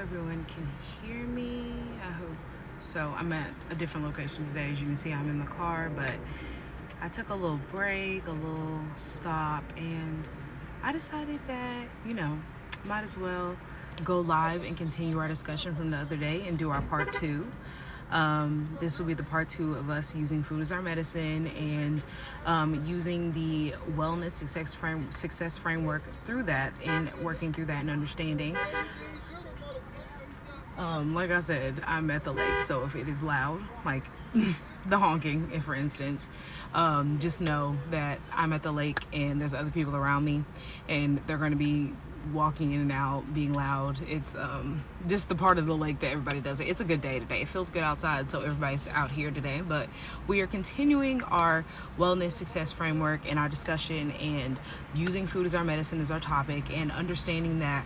everyone can hear me. I hope so. I'm at a different location today. As you can see, I'm in the car, but I took a little break, a little stop, and I decided that, might as well go live and continue our discussion from the other day and do our part two. This will be the part two of us using food as our medicine and using the wellness success framework through that and working through that and understanding. Like I said, I'm at the lake, so if it is loud, like the honking, if for instance, just know that I'm at the lake and there's other people around me and they're going to be walking in and out, being loud. It's just the part of the lake that everybody does it. It's a good day today. It feels good outside, so everybody's out here today. But we are continuing our wellness success framework and our discussion and using food as our medicine as our topic and understanding that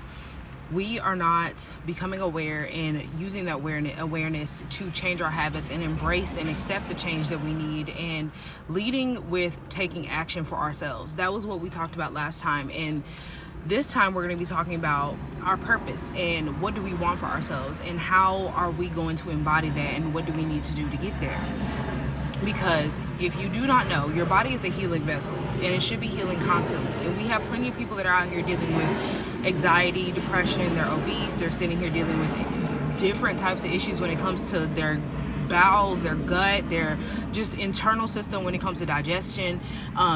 we are not becoming aware and using that awareness to change our habits and embrace and accept the change that we need and leading with taking action for ourselves. That was what we talked about last time. And this time we're going to be talking about our purpose and what do we want for ourselves and how are we going to embody that and what do we need to do to get there. Because if you do not know, your body is a healing vessel and it should be healing constantly. And we have plenty of people that are out here dealing with anxiety, depression, they're obese, they're sitting here dealing with different types of issues when it comes to their bowels, their gut, their just internal system when it comes to digestion,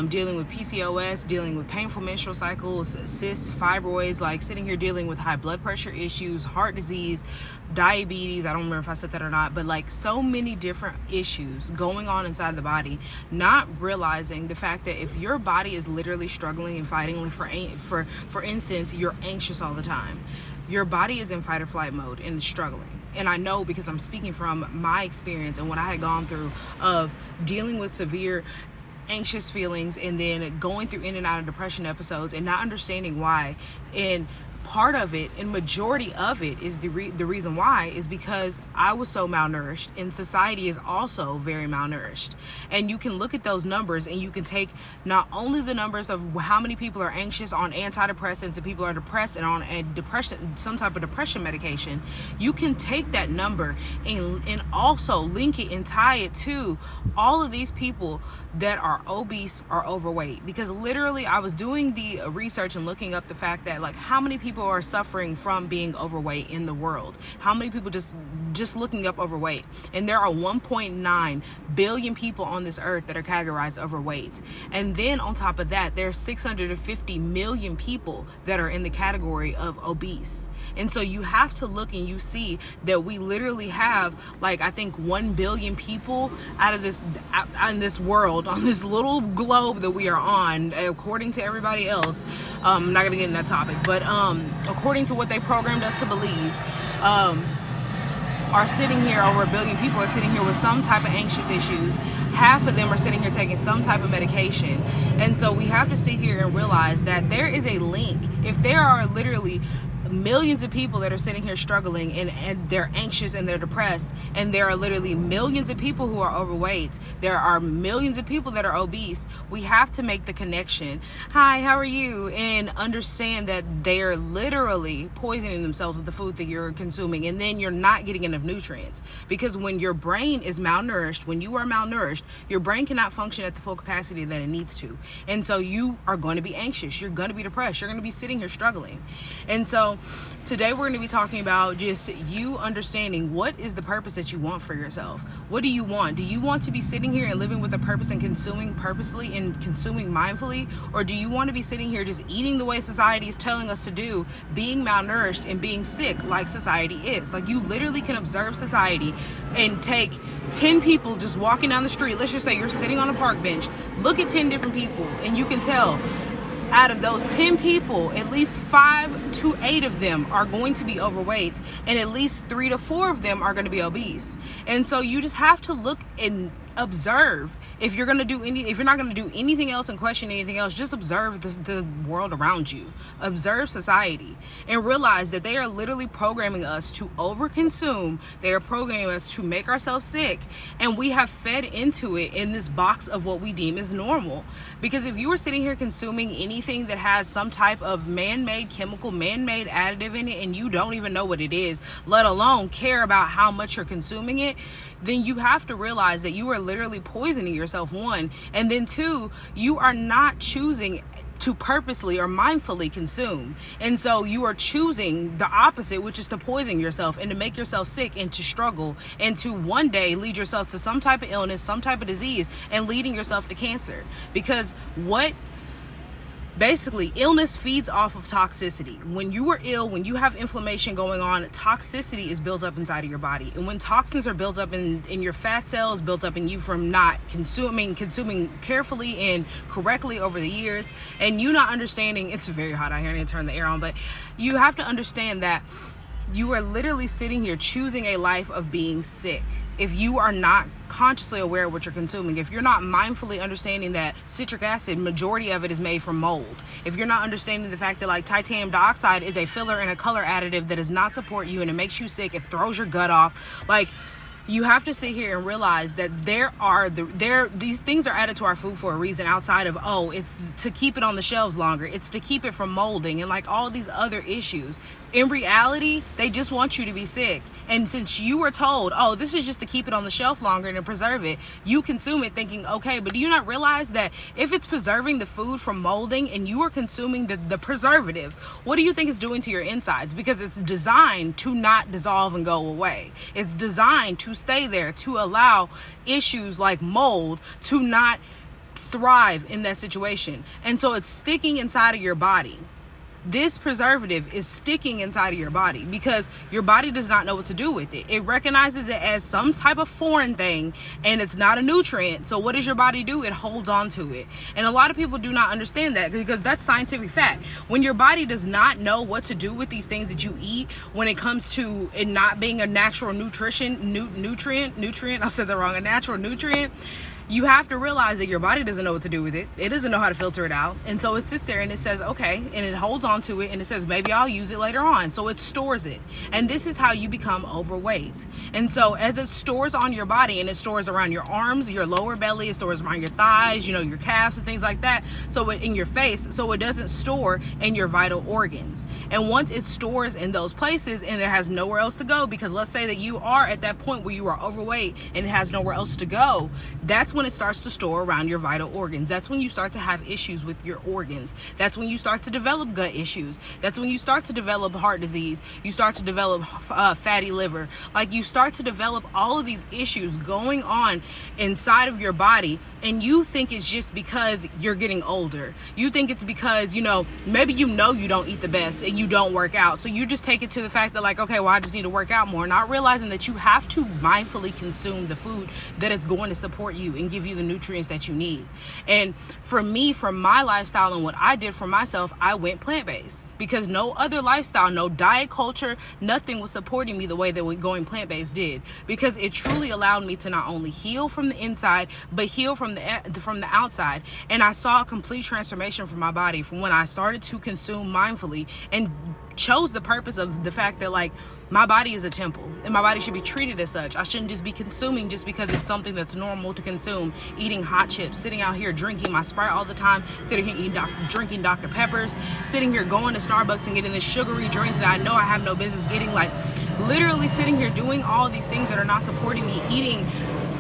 dealing with PCOS, dealing with painful menstrual cycles, cysts, fibroids, like sitting here dealing with high blood pressure issues, heart disease, diabetes. I don't remember if I said that or not, but like so many different issues going on inside the body, not realizing the fact that if your body is literally struggling and fighting, for instance, you're anxious all the time, your body is in fight or flight mode and struggling. And I know because I'm speaking from my experience and what I had gone through of dealing with severe anxious feelings and then going through in and out of depression episodes and not understanding why. And part of it and majority of it is the reason why is because I was so malnourished and society is also very malnourished. And you can look at those numbers and you can take not only the numbers of how many people are anxious on antidepressants and people are depressed and on a depression, some type of depression medication. You can take that number and also link it and tie it to all of these people that are obese or overweight. Because literally I was doing the research and looking up the fact that like how many people are suffering from being overweight in the world, how many people just looking up overweight, and there are 1.9 billion people on this earth that are categorized overweight. And then on top of that, there's 650 million people that are in the category of obese. And so you have to look and you see that we literally have like I think 1 billion people out of this in this world, on this little globe that we are on, according to everybody else. I'm not gonna get in that topic, but according to what they programmed us to believe, are sitting here, over 1 billion people are sitting here with some type of anxious issues. Half of them are sitting here taking some type of medication. And so we have to sit here and realize that there is a link. If there are literally millions of people that are sitting here struggling and they're anxious and they're depressed, and there are literally millions of people who are overweight, there are millions of people that are obese, we have to make the connection. Hi, how are you? And understand that they're literally poisoning themselves with the food that you're consuming, and then you're not getting enough nutrients. Because when your brain is malnourished, when you are malnourished, your brain cannot function at the full capacity that it needs to. And so you are going to be anxious, you're going to be depressed, you're going to be sitting here struggling. And so today we're going to be talking about just you understanding what is the purpose that you want for yourself. What do you want? Do you want to be sitting here and living with a purpose and consuming purposely and consuming mindfully? Or do you want to be sitting here just eating the way society is telling us to do, being malnourished and being sick like society is? Like you literally can observe society and take 10 people just walking down the street. Let's just say you're sitting on a park bench. Look at 10 different people and you can tell out of those 10 people, at least 5 to 8 of them are going to be overweight, and at least 3 to 4 of them are going to be obese. And so you just have to look and observe If you're not going to do anything else and question anything else, just observe the world around you. Observe society and realize that they are literally programming us to overconsume. They are programming us to make ourselves sick, and we have fed into it in this box of what we deem as normal. Because if you are sitting here consuming anything that has some type of man-made chemical, man-made additive in it, and you don't even know what it is, let alone care about how much you're consuming it, then you have to realize that you are literally poisoning yourself, one, and then two, you are not choosing to purposely or mindfully consume. And so you are choosing the opposite, which is to poison yourself and to make yourself sick and to struggle and to one day lead yourself to some type of illness, some type of disease, and leading yourself to cancer. Because basically, illness feeds off of toxicity. When you are ill, when you have inflammation going on, toxicity is built up inside of your body. And when toxins are built up in your fat cells, built up in you from not consuming carefully and correctly over the years, and you not understanding, it's very hot out here, I need to turn the air on, but you have to understand that you are literally sitting here choosing a life of being sick. If you are not consciously aware of what you're consuming, if you're not mindfully understanding that citric acid, majority of it is made from mold, if you're not understanding the fact that like titanium dioxide is a filler and a color additive that does not support you and it makes you sick, it throws your gut off, like, you have to sit here and realize that these things are added to our food for a reason outside of, it's to keep it on the shelves longer. It's to keep it from molding and like all these other issues. In reality, they just want you to be sick. And since you were told, this is just to keep it on the shelf longer and to preserve it, you consume it thinking, okay, but do you not realize that if it's preserving the food from molding and you are consuming the preservative, what do you think it's doing to your insides? Because it's designed to not dissolve and go away. It's designed to stay there, to allow issues like mold to not thrive in that situation. And so it's sticking inside of your body. This preservative is sticking inside of your body because your body does not know what to do with it. It recognizes it as some type of foreign thing and it's not a nutrient. So what does your body do? It holds on to it. And a lot of people do not understand that because that's scientific fact. When your body does not know what to do with these things that you eat, when it comes to it not being a natural nutrient, I said that wrong, a natural nutrient, you have to realize that your body doesn't know what to do with it. It doesn't know how to filter it out. And so it sits there and it says, okay, and it holds on to it and it says, maybe I'll use it later on. So it stores it. And this is how you become overweight. And so as it stores on your body and it stores around your arms, your lower belly, it stores around your thighs, your calves and things like that. So in your face, so it doesn't store in your vital organs. And once it stores in those places and it has nowhere else to go, because let's say that you are at that point where you are overweight and it has nowhere else to go, that's when it starts to store around your vital organs. That's when you start to have issues with your organs. That's when you start to develop gut issues. That's when you start to develop heart disease. You start to develop fatty liver. Like you start to develop all of these issues going on inside of your body, and you think it's just because you're getting older. You think it's because, maybe you don't eat the best and you don't work out. So you just take it to the fact that like, okay, well, I just need to work out more, not realizing that you have to mindfully consume the food that is going to support you and give you the nutrients that you need. And for me, from my lifestyle and what I did for myself, I went plant-based because no other lifestyle, no diet culture, nothing was supporting me the way that going plant-based did, because it truly allowed me to not only heal from the inside, but heal from the outside. And I saw a complete transformation from my body from when I started to consume mindfully and chose the purpose of the fact that like my body is a temple and my body should be treated as such. I shouldn't just be consuming just because it's something that's normal to consume. Eating hot chips, sitting out here drinking my Sprite all the time, sitting here drinking Dr. Peppers, sitting here going to Starbucks and getting this sugary drink that I know I have no business getting, like literally sitting here doing all these things that are not supporting me, eating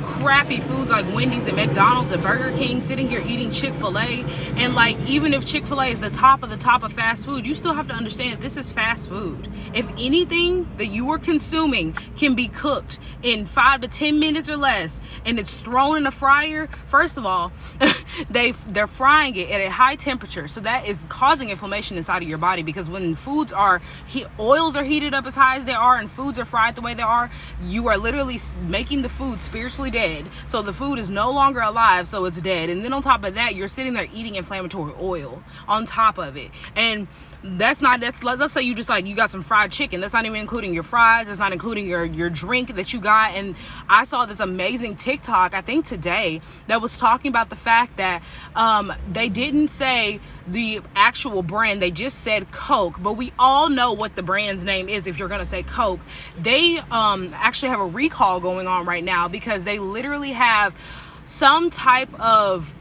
crappy foods like Wendy's and McDonald's and Burger King, sitting here eating Chick-fil-A. And like, even if Chick-fil-A is the top of fast food, you still have to understand this is fast food. If anything that you are consuming can be cooked in 5 to 10 minutes or less and it's thrown in a fryer, first of all, they're frying it at a high temperature. So that is causing inflammation inside of your body, because when oils are heated up as high as they are and foods are fried the way they are, you are literally making the food spiritually dead. So the food is no longer alive, so it's dead. And then on top of that, you're sitting there eating inflammatory oil on top of it. And let's say you just like, you got some fried chicken. That's not even including your fries. It's not including your drink that you got. And I saw this amazing TikTok, I think today, that was talking about the fact that they didn't say the actual brand. They just said Coke, but we all know what the brand's name is if you're going to say Coke. They actually have a recall going on right now because they literally have some type of,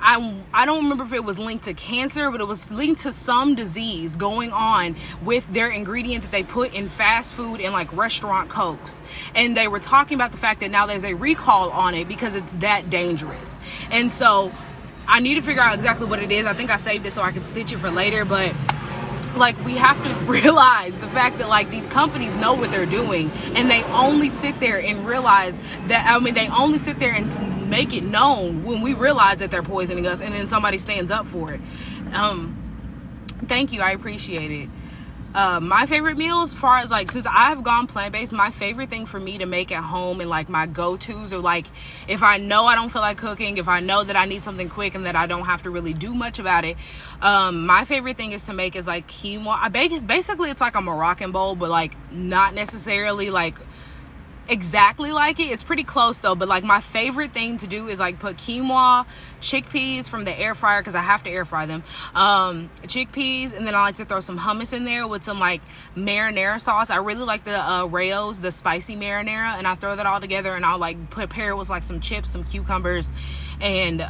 I don't remember if it was linked to cancer, but it was linked to some disease going on with their ingredient that they put in fast food and like restaurant Cokes. And they were talking about the fact that now there's a recall on it because it's that dangerous. And so I need to figure out exactly what it is. I think I saved it so I can stitch it for later, but like, we have to realize the fact that like these companies know what they're doing, and they only sit there and realize that, I mean, they only sit there and make it known when we realize that they're poisoning us, and then somebody stands up for it. Thank you, I appreciate it. My favorite meals, as far as like, since I've gone plant-based, my favorite thing for me to make at home and like my go-tos are like, if I know I don't feel like cooking, if I know that I need something quick and that I don't have to really do much about it, my favorite thing is to make is like quinoa. Basically it's like a Moroccan bowl, but like not necessarily like exactly like it. It's pretty close though. But like, my favorite thing to do is like put quinoa, chickpeas from the air fryer, because I have to air fry them, chickpeas, and then I like to throw some hummus in there with some like marinara sauce. I really like the Rayo's, the spicy marinara, and I throw that all together, and I'll like pair it with like some chips, some cucumbers, and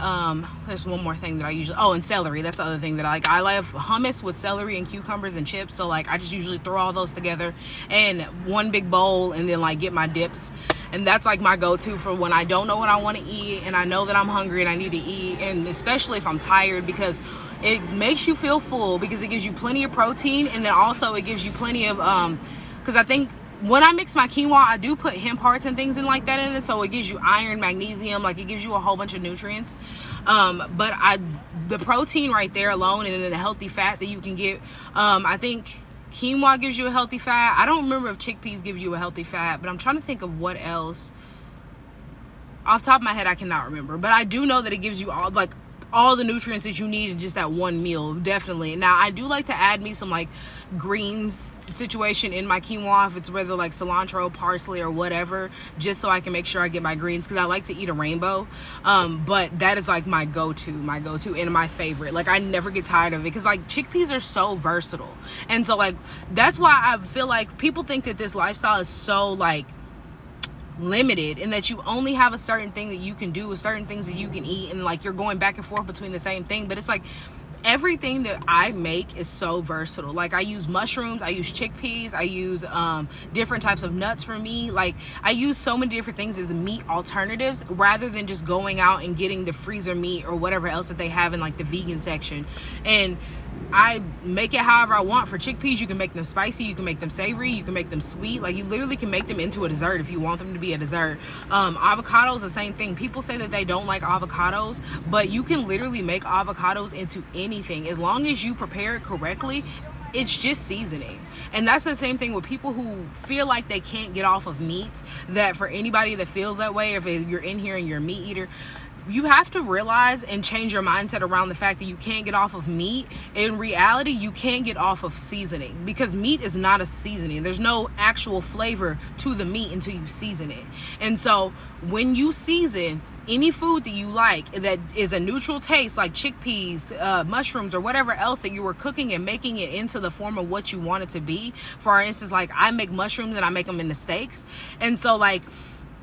there's one more thing that I usually, and celery. That's the other thing that I like. I love hummus with celery and cucumbers and chips, so like I just usually throw all those together in one big bowl, and then like get my dips. And that's like my go-to for when I don't know what I want to eat and I know that I'm hungry and I need to eat, and especially if I'm tired, because it makes you feel full, because it gives you plenty of protein, and then also it gives you plenty of because I think when I mix my quinoa, I do put hemp hearts and things in like that in it, so it gives you iron, magnesium, like it gives you a whole bunch of nutrients. But the protein right there alone, and then the healthy fat that you can get, I think quinoa gives you a healthy fat. I don't remember if chickpeas give you a healthy fat, but I'm trying to think of what else. Off the top of my head, I cannot remember, but I do know that it gives you all the nutrients that you need in just that one meal, definitely. Now, I do like to add me some like greens situation in my quinoa, if it's whether like cilantro, parsley, or whatever, just so I can make sure I get my greens, because I like to eat a rainbow. But that is like my go-to and my favorite. Like, I never get tired of it, because like chickpeas are so versatile. And so like, that's why I feel like people think that this lifestyle is so like limited, and that you only have a certain thing that you can do, with certain things that you can eat, and like you're going back and forth between the same thing. But it's like, everything that I make is so versatile. Like, I use mushrooms, I use chickpeas, I use different types of nuts for me. Like, I use so many different things as meat alternatives, rather than just going out and getting the freezer meat or whatever else that they have in like the vegan section. And I make it however I want. For chickpeas, you can make them spicy, you can make them savory, you can make them sweet. Like, you literally can make them into a dessert if you want them to be a dessert. Avocados, the same thing. People say that they don't like avocados, but you can literally make avocados into anything as long as you prepare it correctly. It's just seasoning. And that's the same thing with people who feel like they can't get off of meat. That for anybody that feels that way, if you're in here and you're a meat eater, you have to realize and change your mindset around the fact that you can't get off of meat. In reality, you can't get off of seasoning, because meat is not a seasoning. There's no actual flavor to the meat until you season it. And so when you season any food that you like that is a neutral taste, like chickpeas, mushrooms, or whatever else that you were cooking and making it into the form of what you want it to be. For instance, like I make mushrooms and I make them into steaks. And so like,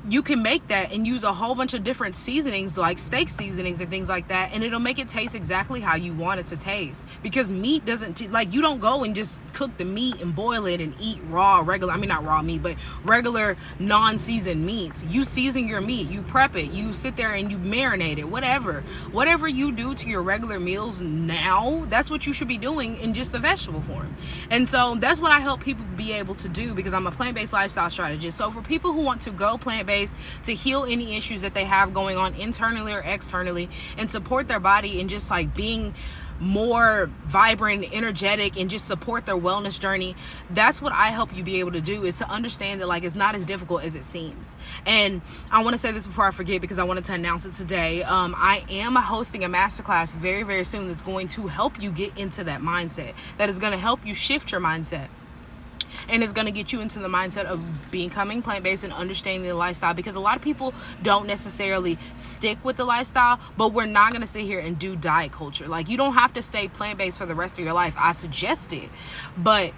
you can make that and use a whole bunch of different seasonings, like steak seasonings and things like that, and it'll make it taste exactly how you want it to taste. Because meat doesn't, like, you don't go and just cook the meat and boil it and eat not raw meat, but regular non-seasoned meats. You season your meat, you prep it, you sit there and you marinate it, whatever you do to your regular meals now, that's what you should be doing in just the vegetable form. And so that's what I help people be able to do, because I'm a plant-based lifestyle strategist. So for people who want to go plant-based to heal any issues that they have going on internally or externally, and support their body and just like being more vibrant, energetic, and just support their wellness journey. That's what I help you be able to do, is to understand that like it's not as difficult as it seems. And I want to say this before I forget, because I wanted to announce it today. I am hosting a masterclass very, very soon that's going to help you get into that mindset, that is going to help you shift your mindset. And it's going to get you into the mindset of becoming plant-based and understanding the lifestyle, because a lot of people don't necessarily stick with the lifestyle. But we're not going to sit here and do diet culture. Like, you don't have to stay plant-based for the rest of your life. I suggest it, but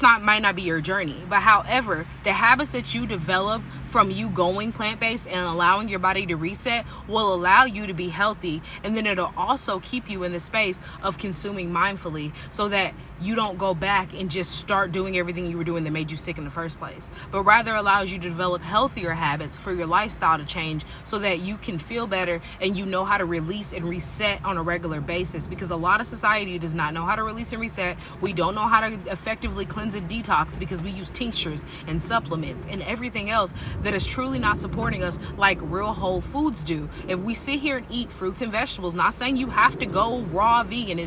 might not be your journey. But however, the habits that you develop from you going plant-based and allowing your body to reset will allow you to be healthy. And then it'll also keep you in the space of consuming mindfully, so that you don't go back and just start doing everything you were doing that made you sick in the first place, but rather allows you to develop healthier habits for your lifestyle to change, so that you can feel better and you know how to release and reset on a regular basis. Because a lot of society does not know how to release and reset. We don't know how to effectively cleanse and detox, because we use tinctures and supplements and everything else that is truly not supporting us like real whole foods do. If we sit here and eat fruits and vegetables, not saying you have to go raw vegan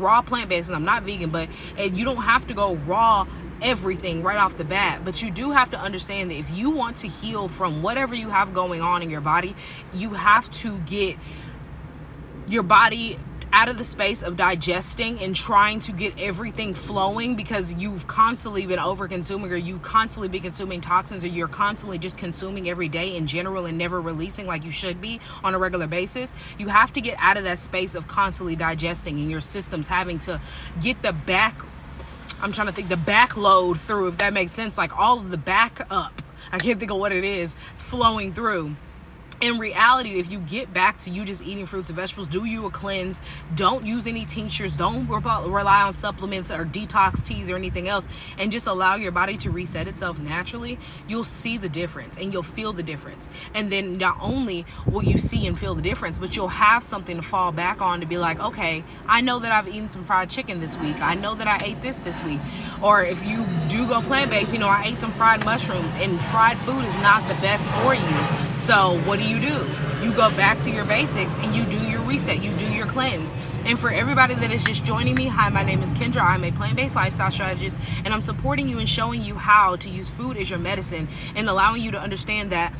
raw plant-based, and I'm not vegan, but you don't have to go raw everything right off the bat. But you do have to understand that if you want to heal from whatever you have going on in your body, you have to get your body out of the space of digesting and trying to get everything flowing, because you've constantly been over consuming, or you constantly been consuming toxins, or you're constantly just consuming every day in general and never releasing like you should be on a regular basis. You have to get out of that space of constantly digesting, and your system's having to get the backload through, if that makes sense, like all of the back up, I can't think of what it is, flowing through. In reality, if you get back to you just eating fruits and vegetables, do you a cleanse, don't use any tinctures, don't rely on supplements or detox teas or anything else, and just allow your body to reset itself naturally, you'll see the difference and you'll feel the difference. And then not only will you see and feel the difference, but you'll have something to fall back on to be like, okay, I know that I've eaten some fried chicken this week. I know that I ate this week. Or if you do go plant-based, I ate some fried mushrooms, and fried food is not the best for you. So what do? You go back to your basics and you do your reset, you do your cleanse. And for everybody that is just joining me, hi, my name is Kendra. I'm a plant-based lifestyle strategist, and I'm supporting you and showing you how to use food as your medicine, and allowing you to understand that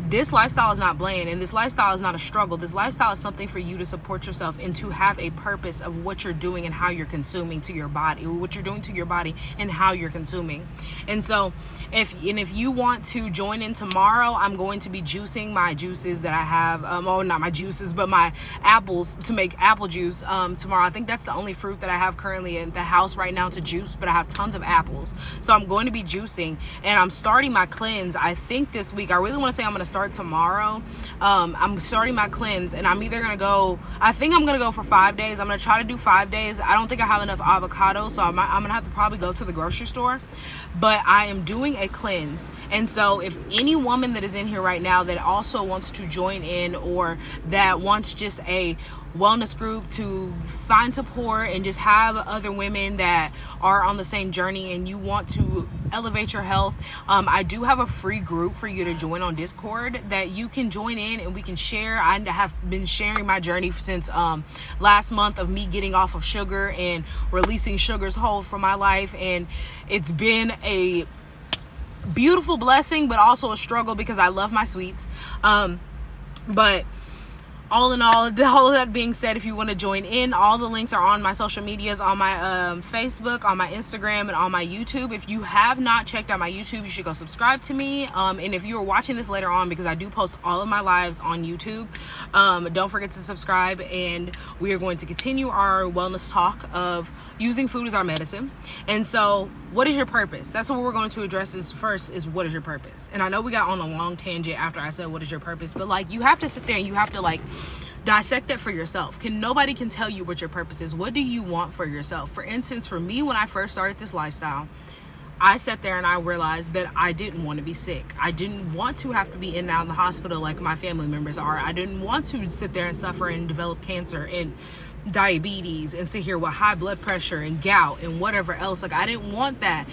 this lifestyle is not bland, and this lifestyle is not a struggle. This lifestyle is something for you to support yourself and to have a purpose of what you're doing and how you're consuming to your body, or what you're doing to your body and how you're consuming. And so if you want to join in tomorrow, I'm going to be juicing my juices that I have, not my juices, but my apples, to make apple juice tomorrow. I think that's the only fruit that I have currently in the house right now to juice, but I have tons of apples. So I'm going to be juicing, and I'm starting my cleanse, I think this week. I really want to say I'm going to start tomorrow. I'm starting my cleanse, and I'm either going to go, I think I'm going to go for 5 days. I'm going to try to do 5 days. I don't think I have enough avocado, so I'm going to have to probably go to the grocery store. But I am doing a cleanse. And so if any woman that is in here right now that also wants to join in, or that wants just a wellness group to find support and just have other women that are on the same journey, and you want to elevate your health, I do have a free group for you to join on Discord that you can join in, and we can share. I have been sharing my journey since last month of me getting off of sugar and releasing sugar's hold from my life, and it's been a beautiful blessing, but also a struggle, because I love my sweets. But all in all of that being said, if you want to join in, all the links are on my social medias, on my Facebook, on my Instagram, and on my YouTube. If you have not checked out my YouTube, you should go subscribe to me. And if you are watching this later on, because I do post all of my lives on YouTube, don't forget to subscribe. And we are going to continue our wellness talk of using food as our medicine. And so, what is your purpose? That's what we're going to address is what is your purpose? And I know we got on a long tangent after I said what is your purpose, but like, you have to sit there and you have to like dissect that for yourself. Nobody can tell you what your purpose is. What do you want for yourself? For instance, for me, when I first started this lifestyle, I sat there and I realized that I didn't want to be sick. I didn't want to have to be in and out of the hospital like my family members are. I didn't want to sit there and suffer and develop cancer and diabetes and sit here with high blood pressure and gout and whatever else. Like, I didn't want that.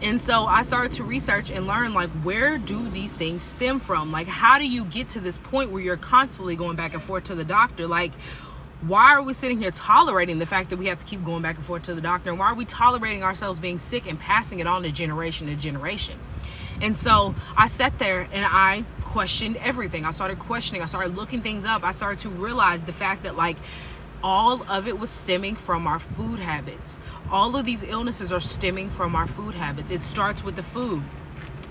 And so I started to research and learn, like, where do these things stem from? Like, how do you get to this point where you're constantly going back and forth to the doctor? Like, Why are we sitting here tolerating the fact that we have to keep going back and forth to the doctor? And why are we tolerating ourselves being sick and passing it on to generation. And so I sat there and I questioned everything. I started questioning. I started looking things up. I started to realize the fact that like all of it was stemming from our food habits. All of these illnesses are stemming from our food habits. It starts with the food.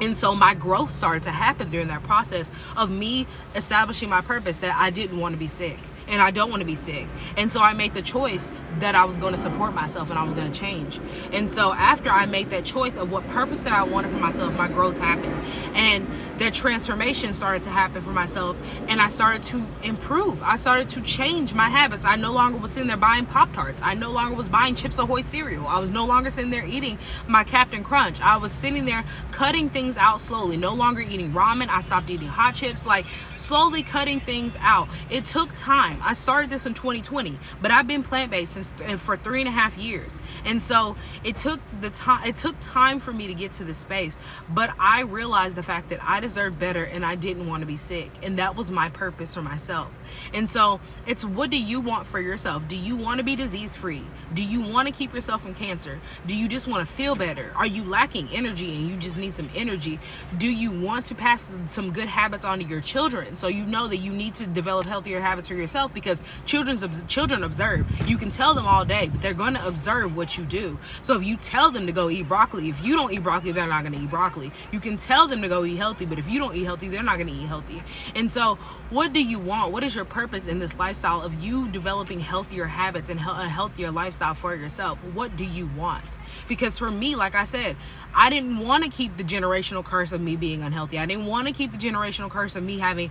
And so my growth started to happen during that process of me establishing my purpose, that I didn't want to be sick. And I don't want to be sick. And so I made the choice that I was going to support myself and I was going to change. And so after I made that choice of what purpose that I wanted for myself, my growth happened. And that transformation started to happen for myself. And I started to improve. I started to change my habits. I no longer was sitting there buying Pop-Tarts. I no longer was buying Chips Ahoy cereal. I was no longer sitting there eating my Captain Crunch. I was sitting there cutting things out slowly. No longer eating ramen. I stopped eating hot chips. Like slowly cutting things out. It took time. I started this in 2020, but I've been plant-based for 3.5 years. And so it took time for me to get to this space, but I realized the fact that I deserved better and I didn't want to be sick. And that was my purpose for myself. And so it's, what do you want for yourself? Do you want to be disease-free? Do you want to keep yourself from cancer? Do you just want to feel better? Are you lacking energy and you just need some energy? Do you want to pass some good habits on to your children? So you know that you need to develop healthier habits for yourself, because children observe. You can tell them all day, but they're going to observe what you do. So if you tell them to go eat broccoli, if you don't eat broccoli, they're not going to eat broccoli. You can tell them to go eat healthy, but if you don't eat healthy, they're not going to eat healthy. And so what do you want? What is your purpose in this lifestyle of you developing healthier habits and a healthier lifestyle for yourself? What do you want? Because for me, like I said, I didn't want to keep the generational curse of me being unhealthy. I didn't want to keep the generational curse of me having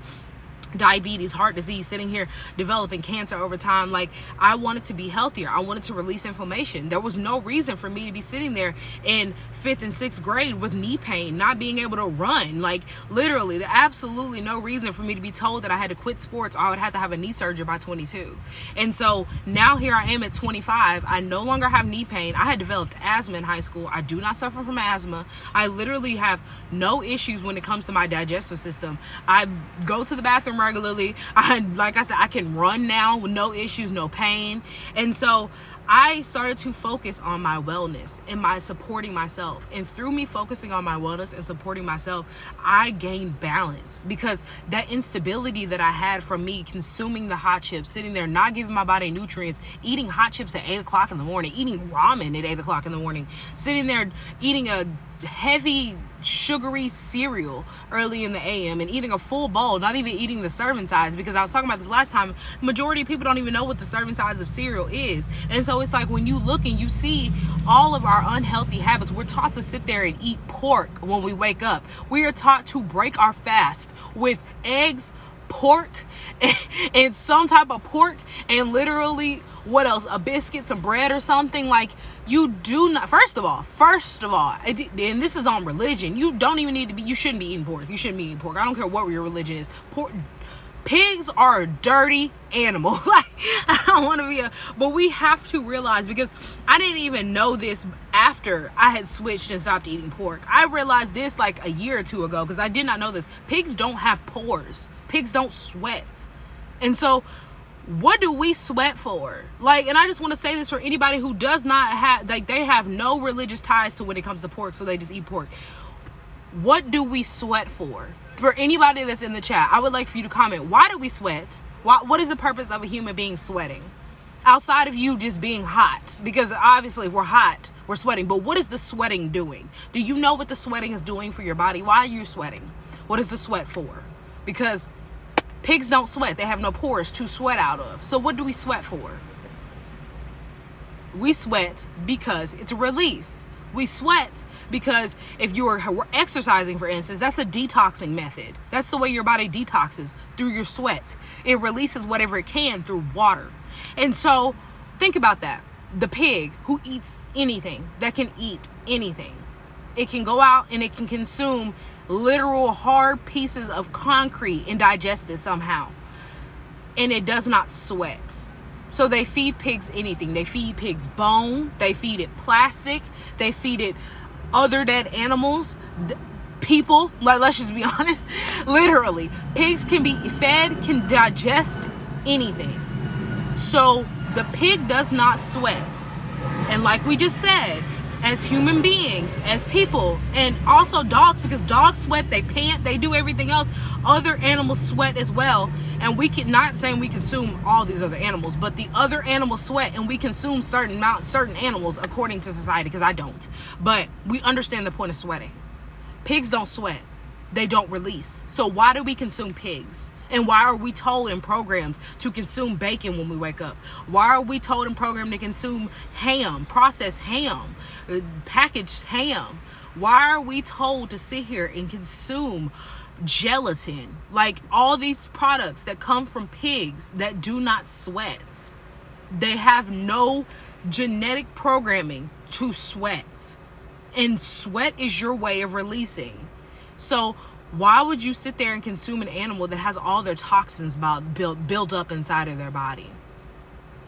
diabetes, heart disease, sitting here developing cancer over time. Like, I wanted to be healthier. I wanted to release inflammation. There was no reason for me to be sitting there in 5th and 6th grade with knee pain, not being able to run. Like, literally, there's absolutely no reason for me to be told that I had to quit sports or I would have to have a knee surgery by 22. And so now here I am at 25. I no longer have knee pain. I had developed asthma in high school. I do not suffer from asthma. I literally have no issues when it comes to my digestive system. I go to the bathroom regularly. Like I said, I can run now with no issues, no pain. And so I started to focus on my wellness and my supporting myself. And through me focusing on my wellness and supporting myself, I gained balance, because that instability that I had from me consuming the hot chips, sitting there not giving my body nutrients, eating hot chips at 8 o'clock in the morning, eating ramen at 8 o'clock in the morning, sitting there eating a heavy sugary cereal early in the AM and eating a full bowl, not even eating the serving size, because I was talking about this last time, majority of people don't even know what the serving size of cereal is. And so it's like, when you look and you see all of our unhealthy habits, we're taught to sit there and eat pork when we wake up. We are taught to break our fast with eggs, pork, and some type of pork, and literally, what else? A biscuit, some bread or something. Like, you do not, first of all, and this is on religion, you don't even need to be, you shouldn't be eating pork. You shouldn't be eating pork. I don't care what your religion is. Pigs are a dirty animal. Like, I don't want to be but we have to realize, because I didn't even know this after I had switched and stopped eating pork. I realized this like a year or two ago, because I did not know this. Pigs don't have pores. Pigs don't sweat. And so what do we sweat for? Like, and I just want to say this for anybody who does not have, like, they have no religious ties to when it comes to pork, so they just eat pork. What do we sweat for? For anybody that's in the chat, I would like for you to comment, why do we sweat? What is the purpose of a human being sweating? Outside of you just being hot, because obviously if we're hot, we're sweating, but what is the sweating doing? Do you know what the sweating is doing for your body? Why are you sweating? What is the sweat for? Because pigs don't sweat. They have no pores to sweat out of. So what do we sweat for? We sweat because it's a release. We sweat because if you're exercising, for instance, that's a detoxing method. That's the way your body detoxes, through your sweat. It releases whatever it can through water. And so think about that. The pig who eats anything, that can eat anything, it can go out and it can consume literal hard pieces of concrete and digest it somehow, and it does not sweat. So they feed pigs anything. They feed pigs bone, they feed it plastic, they feed it other dead animals, people. Like, let's just be honest, literally pigs can be fed, can digest anything. So the pig does not sweat. And like we just said, as human beings, as people, and also dogs, because dogs sweat, they pant, they do everything else. Other animals sweat as well. And we can, not saying we consume all these other animals, but the other animals sweat, and we consume certain animals according to society, because I don't. But we understand the point of sweating. Pigs don't sweat. They don't release. So why do we consume pigs? And why are we told and programmed to consume bacon when we wake up? Why are we told and programmed to consume ham, processed ham, packaged ham? Why are we told to sit here and consume gelatin? Like all these products that come from pigs that do not sweat. They have no genetic programming to sweat. And sweat is your way of releasing. So why would you sit there and consume an animal that has all their toxins built up inside of their body?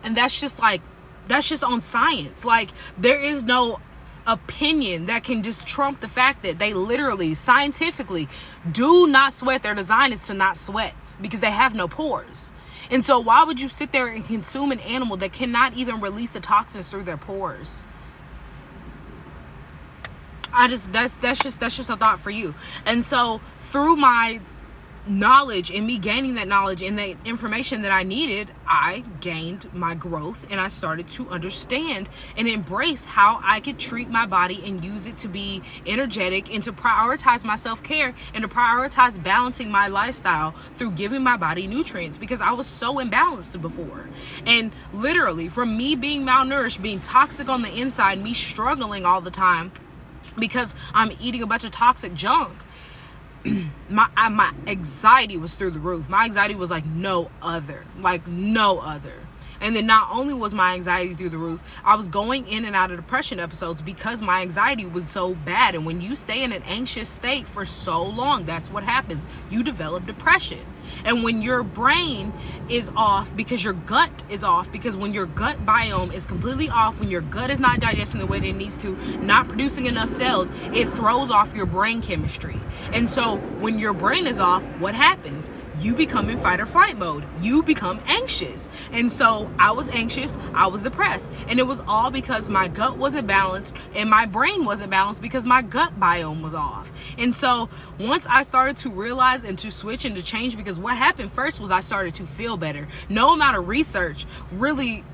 And that's just on science. Like, there is no opinion that can just trump the fact that they literally, scientifically, do not sweat. Their design is to not sweat because they have no pores. And so why would you sit there and consume an animal that cannot even release the toxins through their pores? That's just a thought for you. And so through my knowledge and me gaining that knowledge and the information that I needed, I gained my growth, and I started to understand and embrace how I could treat my body and use it to be energetic, and to prioritize my self-care, and to prioritize balancing my lifestyle through giving my body nutrients, because I was so imbalanced before. And literally, from me being malnourished, being toxic on the inside, me struggling all the time because I'm eating a bunch of toxic junk, my anxiety was through the roof. My anxiety was like no other. And then not only was my anxiety through the roof, I was going in and out of depression episodes because my anxiety was so bad. And when you stay in an anxious state for so long, that's what happens. You develop depression. And when your brain is off because your gut is off, because when your gut biome is completely off, when your gut is not digesting the way that it needs to, not producing enough cells, it throws off your brain chemistry. And so when your brain is off, what happens? You become in fight or flight mode. You become anxious. And so I was anxious, I was depressed. And it was all because my gut wasn't balanced and my brain wasn't balanced because my gut biome was off. And so once I started to realize and to switch and to change, because what happened first was I started to feel better. No amount of research really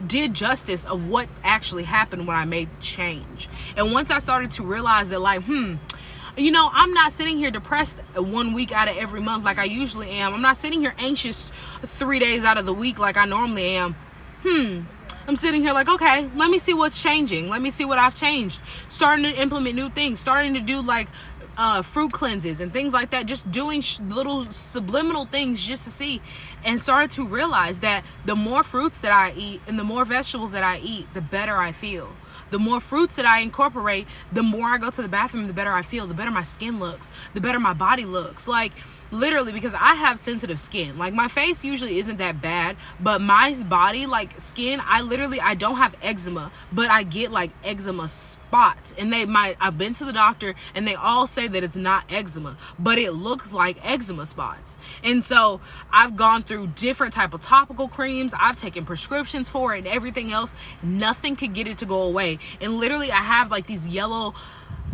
did justice of what actually happened when I made change. And once I started to realize that, like, I'm not sitting here depressed 1 week out of every month like I usually am. I'm not sitting here anxious 3 days out of the week like I normally am. I'm sitting here like, okay, let me see what's changing. Let me see what I've changed. Starting to implement new things. Starting to do like fruit cleanses and things like that. Just doing little subliminal things just to see. And started to realize that the more fruits that I eat and the more vegetables that I eat, the better I feel. The more fruits that I incorporate, the more I go to the bathroom, the better I feel, the better my skin looks, the better my body looks. Like, literally, because I have sensitive skin. Like, my face usually isn't that bad, but my body, like skin, I don't have eczema, but I get like eczema spots. And I've been to the doctor and they all say that it's not eczema, but it looks like eczema spots. And so I've gone through different type of topical creams. I've taken prescriptions for it and everything else. Nothing could get it to go away. And literally, I have like these yellow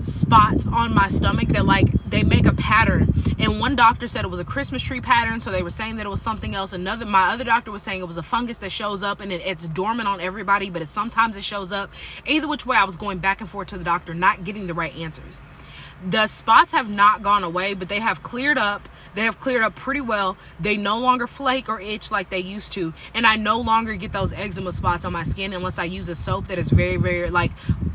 spots on my stomach that, like, they make a pattern. And one doctor said it was a Christmas tree pattern, so they were saying that it was something else. My other doctor was saying it was a fungus that shows up and it's dormant on everybody, but sometimes it shows up. Either which way, I was going back and forth to the doctor, not getting the right answers. The spots have not gone away, but they have cleared up. They have cleared up pretty well. They no longer flake or itch like they used to. And I no longer get those eczema spots on my skin unless I use a soap that is very, very, like,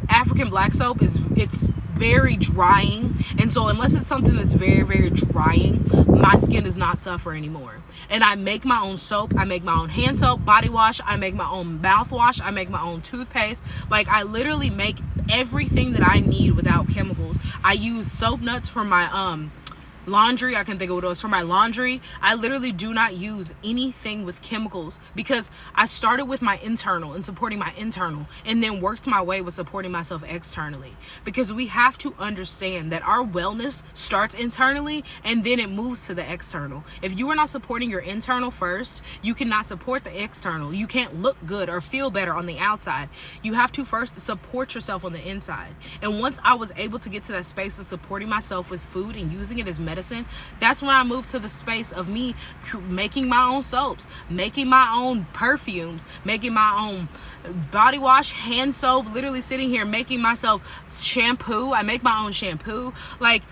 African black soap it's very drying. And so unless it's something that's very, very drying, my skin does not suffer anymore. And I make my own soap. I make my own hand soap, body wash. I make my own mouthwash. I make my own toothpaste. Like, I literally make everything that I need without chemicals. I use soap nuts for my laundry. I can think of what it was for my laundry. I literally do not use anything with chemicals because I started with my internal and supporting my internal, and then worked my way with supporting myself externally, because we have to understand that our wellness starts internally and then it moves to the external. If you are not supporting your internal first, you cannot support the external. You can't look good or feel better on the outside. You have to first support yourself on the inside. And once I was able to get to that space of supporting myself with food and using it as medicine, that's when I moved to the space of me making my own soaps, making my own perfumes, making my own body wash, hand soap, literally sitting here making myself shampoo. I make my own shampoo. Like,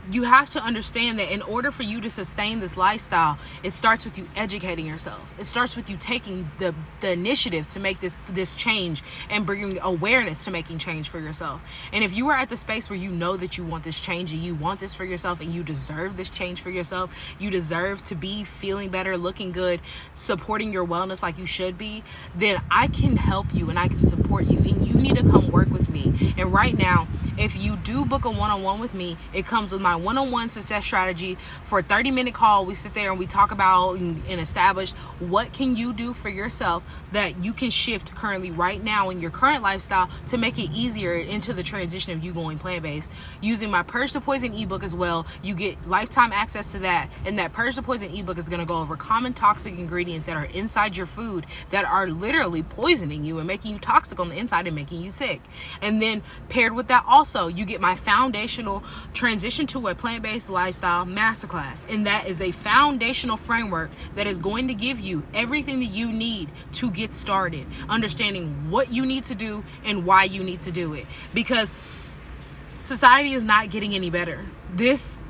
you have to understand that in order for you to sustain this lifestyle, it starts with you educating yourself. It starts with you taking the initiative to make this change and bringing awareness to making change for yourself. And if you are at the space where you know that you want this change and you want this for yourself and you deserve this change for yourself, you deserve to be feeling better, looking good, supporting your wellness like you should be, then I can help you and I can support you. And you need to come work with me. And right now, if you do book a one-on-one with me, it comes with my one-on-one success strategy. For a 30-minute call, we sit there and we talk about and establish what can you do for yourself that you can shift currently right now in your current lifestyle to make it easier into the transition of you going plant-based. Using my Purge the Poison E-Book as well, you get lifetime access to that. And that Purge the Poison E-Book is going to go over common toxic ingredients that are inside your food that are literally poisoning you and making you toxic on the inside and making you sick. And then paired with that also, you get my foundational transition to a plant-based lifestyle masterclass. And that is a foundational framework that is going to give you everything that you need to get started, understanding what you need to do and why you need to do it. Because society is not getting any better. This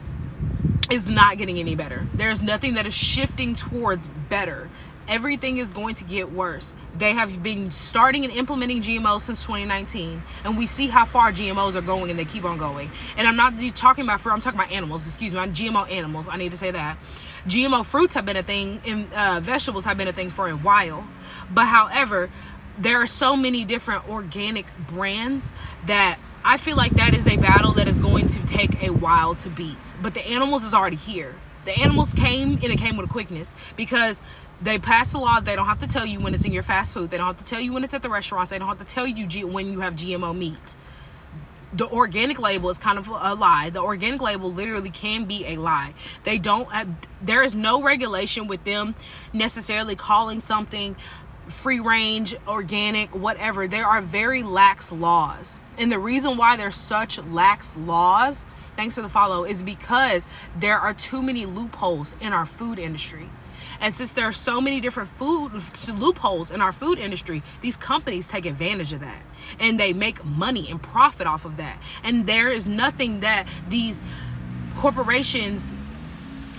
is not getting any better. There's nothing that is shifting towards better. Everything is going to get worse. They have been starting and implementing GMOs since 2019, and we see how far GMOs are going, and they keep on going. And I'm not talking about fruit, I'm talking about animals, excuse me, GMO animals, I need to say that. GMO fruits have been a thing, and vegetables have been a thing for a while. But however, there are so many different organic brands that I feel like that is a battle that is going to take a while to beat. But the animals is already here. The animals came, and it came with a quickness, because they passed a law. They don't have to tell you when it's in your fast food. They don't have to tell you when it's at the restaurants. They don't have to tell you when you have GMO meat. The organic label is kind of a lie. The organic label literally can be a lie. They don't have, there is no regulation with them necessarily calling something free range, organic, whatever. There are very lax laws. And the reason why there's such lax laws, thanks for the follow, is because there are too many loopholes in our food industry. And since there are so many different food loopholes in our food industry, these companies take advantage of that. And they make money and profit off of that. And there is nothing that these corporations,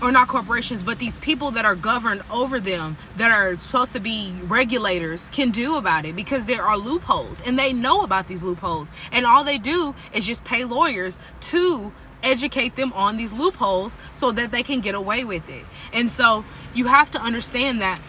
or not corporations, but these people that are governed over them, that are supposed to be regulators, can do about it, because there are loopholes. And they know about these loopholes. And all they do is just pay lawyers to educate them on these loopholes so that they can get away with it. And so you have to understand that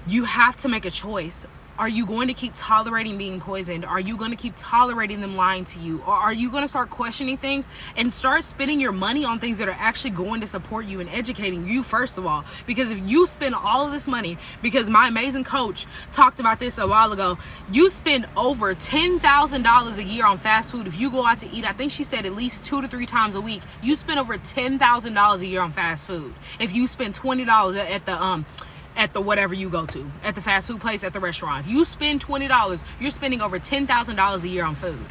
you have to make a choice. Are you going to keep tolerating being poisoned? Are you going to keep tolerating them lying to you? Or are you going to start questioning things and start spending your money on things that are actually going to support you and educating you, first of all? Because if you spend all of this money, because my amazing coach talked about this a while ago, you spend over $10,000 a year on fast food. If you go out to eat, I think she said at least 2 to 3 times a week, you spend over $10,000 a year on fast food. If you spend $20 at the whatever you go to, at the fast food place, at the restaurant, if you spend $20, you're spending over $10,000 a year on food.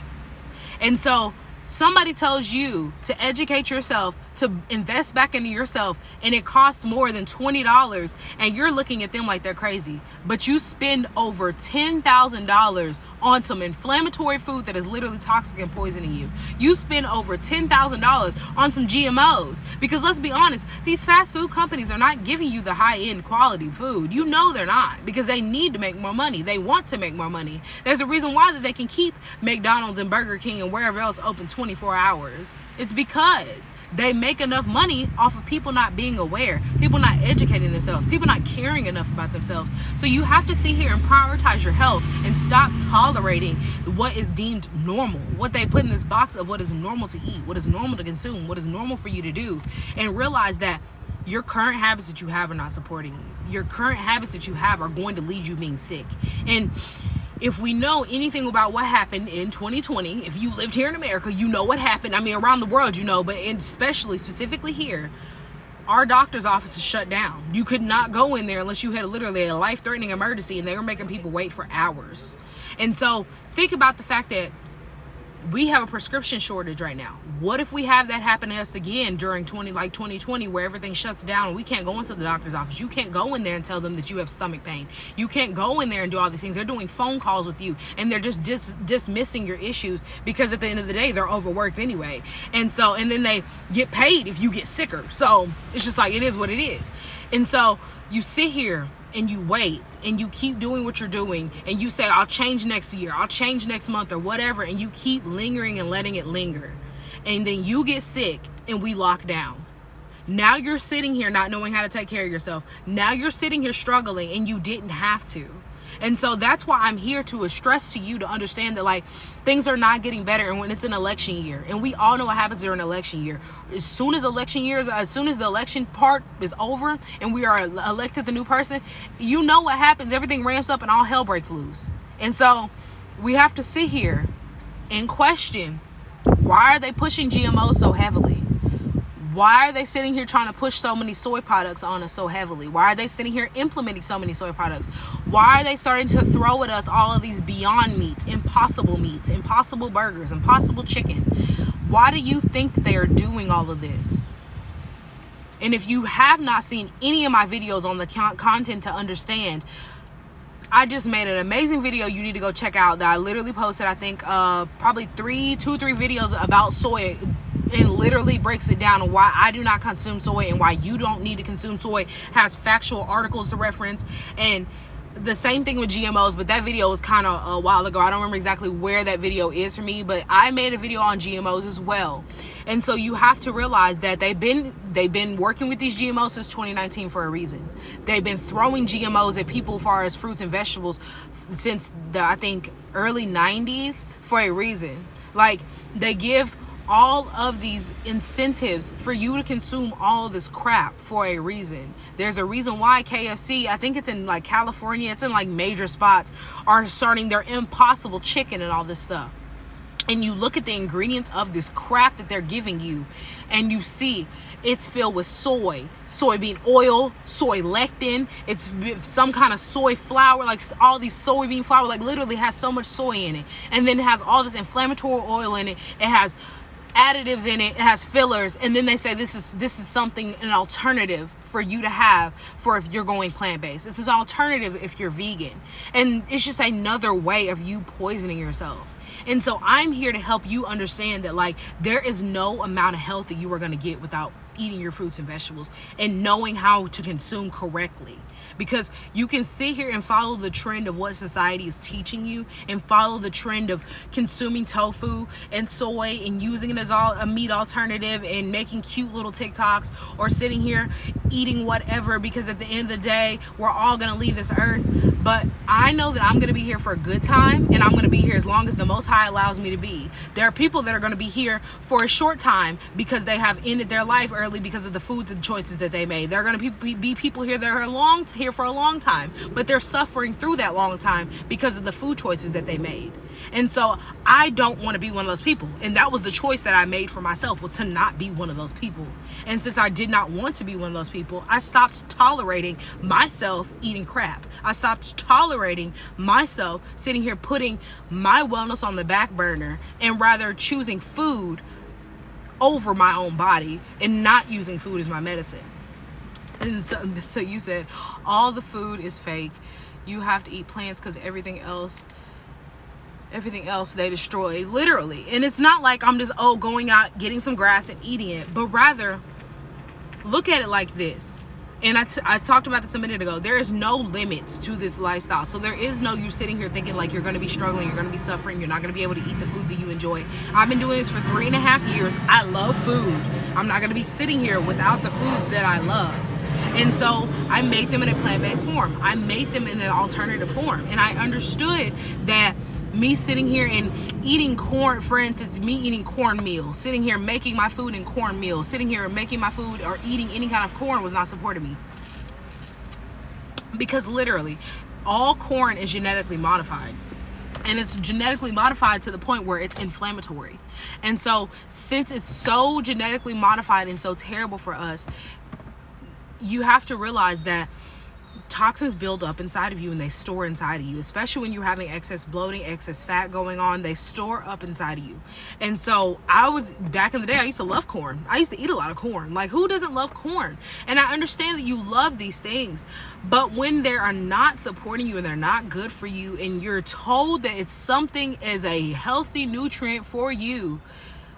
And so somebody tells you to educate yourself, to invest back into yourself, and it costs more than $20, and you're looking at them like they're crazy. But you spend over $10,000 on some inflammatory food that is literally toxic and poisoning you. You spend over $10,000 on some GMOs, because let's be honest, these fast food companies are not giving you the high-end quality food. You know they're not, because they need to make more money. They want to make more money. There's a reason why that they can keep McDonald's and Burger King and wherever else open 24 hours. It's because they make enough money off of people not being aware, people not educating themselves, people not caring enough about themselves. So you have to sit here and prioritize your health and stop tolerating what is deemed normal, what they put in this box of what is normal to eat, what is normal to consume, what is normal for you to do, and realize that your current habits that you have are not supporting you. Your current habits that you have are going to lead you being sick. And if we know anything about what happened in 2020, if you lived here in America, you know what happened. I mean, around the world, you know, but especially, specifically here, our doctor's office is shut down. You could not go in there unless you had literally a life-threatening emergency, and they were making people wait for hours. And so think about the fact that we have a prescription shortage right now. What if we have that happen to us again during 2020, where everything shuts down and we can't go into the doctor's office? You can't go in there and tell them that you have stomach pain. You can't go in there and do all these things. They're doing phone calls with you, and they're just dismissing your issues, because at the end of the day, they're overworked anyway. And then they get paid if you get sicker. So it's just like, it is what it is. And so you sit here and you wait and you keep doing what you're doing, and you say, I'll change next year, I'll change next month, or whatever, and you keep lingering and letting it linger. And then you get sick and we lock down. Now you're sitting here not knowing how to take care of yourself. Now you're sitting here struggling, and you didn't have to. And so that's why I'm here to stress to you to understand that, like, things are not getting better. And when it's an election year, and we all know what happens during an election year, as soon as the election part is over and we are elected the new person, you know what happens. Everything ramps up and all hell breaks loose. And so we have to sit here and question, why are they pushing GMOs so heavily? Why are they sitting here trying to push so many soy products on us so heavily? Why are they sitting here implementing so many soy products? Why are they starting to throw at us all of these Beyond Meats, Impossible Burgers, Impossible Chicken? Why do you think that they are doing all of this? And if you have not seen any of my videos on the content to understand, I just made an amazing video you need to go check out that I literally posted, I think, probably 2-3 videos about soy, and literally breaks it down on why I do not consume soy and why you don't need to consume soy, has factual articles to reference. And the same thing with GMOs, but that video was kind of a while ago. I don't remember exactly where that video is for me, but I made a video on GMOs as well. And so you have to realize that they've been working with these GMOs since 2019 for a reason. They've been throwing GMOs at people as far as fruits and vegetables since the, I think, early 90s for a reason. Like, they give all of these incentives for you to consume all of this crap for a reason. There's a reason why KFC, I think it's in like California, it's in like major spots, are starting their Impossible Chicken and all this stuff. And you look at the ingredients of this crap that they're giving you, and you see it's filled with soybean oil, soy lectin, it's some kind of soy flour, like all these soybean flour, like literally has so much soy in it. And then it has all this inflammatory oil in it. It has additives in it has fillers, and then they say this is something, an alternative for you to have for if you're going plant-based. This is an alternative if you're vegan. And it's just another way of you poisoning yourself. And so I'm here to help you understand that, like, there is no amount of health that you are going to get without eating your fruits and vegetables and knowing how to consume correctly. Because you can sit here and follow the trend of what society is teaching you, and follow the trend of consuming tofu and soy and using it as a meat alternative and making cute little TikToks, or sitting here eating whatever, because at the end of the day, we're all going to leave this earth. But I know that I'm going to be here for a good time, and I'm going to be here as long as the Most High allows me to be. There are people that are going to be here for a short time because they have ended their life early because of the food, the choices that they made. There are going to be people here that are here for a long time, but they're suffering through that long time because of the food choices that they made. And so I don't want to be one of those people. And that was the choice that I made for myself, was to not be one of those people. And since I did not want to be one of those people, I stopped tolerating myself eating crap. I stopped tolerating myself sitting here putting my wellness on the back burner, and rather choosing food over my own body and not using food as my medicine. And so you said all the food is fake. You have to eat plants because everything else they destroy, literally. And it's not like I'm just going out getting some grass and eating it, but rather look at it like this. And I talked about this a minute ago. There is no limit to this lifestyle. So there is no you sitting here thinking like you're going to be struggling, you're going to be suffering, you're not going to be able to eat the foods that you enjoy. I've been doing this for 3.5 years. I love food, I'm not going to be sitting here without the foods that I love. And so I make them in a plant-based form. I make them in an alternative form. And I understood that me sitting here and eating corn, for instance, me eating cornmeal, sitting here making my food in cornmeal, sitting here and making my food or eating any kind of corn was not supporting me. Because literally, all corn is genetically modified. And it's genetically modified to the point where it's inflammatory. And so since it's so genetically modified and so terrible for us, you have to realize that toxins build up inside of you and they store inside of you, especially when you're having excess bloating, excess fat going on. They store up inside of you. And so back in the day, I used to love corn. I used to eat a lot of corn. Like, who doesn't love corn? And I understand that you love these things, but when they are not supporting you and they're not good for you, and you're told that it's something as a healthy nutrient for you,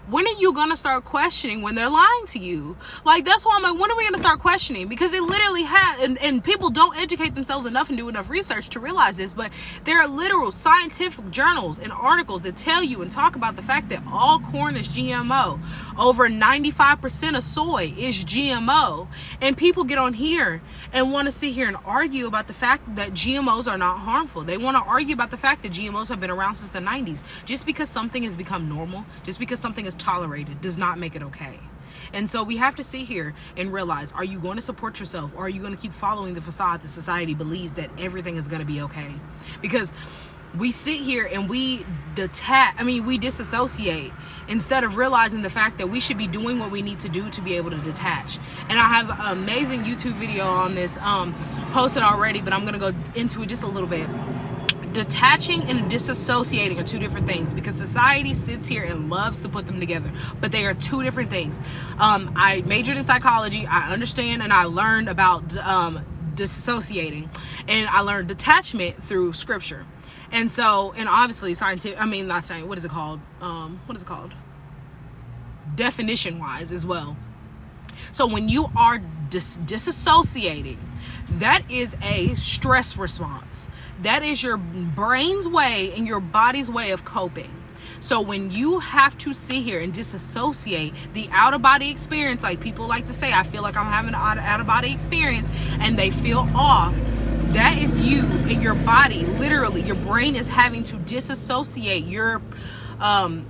when are you going to start questioning when they're lying to you? Like, that's why I'm like, when are we going to start questioning? Because it literally has, and people don't educate themselves enough and do enough research to realize this, but there are literal scientific journals and articles that tell you and talk about the fact that all corn is GMO. Over 95% of soy is GMO. And people get on here and want to sit here and argue about the fact that GMOs are not harmful. They want to argue about the fact that GMOs have been around since the 90s. Just because something has become normal, just because something is tolerated, does not make it okay. And so we have to sit here and realize, are you going to support yourself, or are you going to keep following the facade that society believes that everything is going to be okay? Because we sit here and we disassociate instead of realizing the fact that we should be doing what we need to do to be able to detach. And I have an amazing YouTube video on this posted already, but I'm going to go into it just a little bit. Detaching and disassociating are two different things, because society sits here and loves to put them together, but they are two different things. I majored in psychology. I understand and I learned about disassociating, and I learned detachment through scripture. And so, and obviously scientific, what is it called? Definition wise as well. So when you are disassociating, that is a stress response. That is your brain's way and your body's way of coping. So when you have to sit here and disassociate the out-of-body experience, like people like to say, I feel like I'm having an out-of-body experience, and they feel off, that is you and your body. Literally, your brain is having to disassociate your, I'm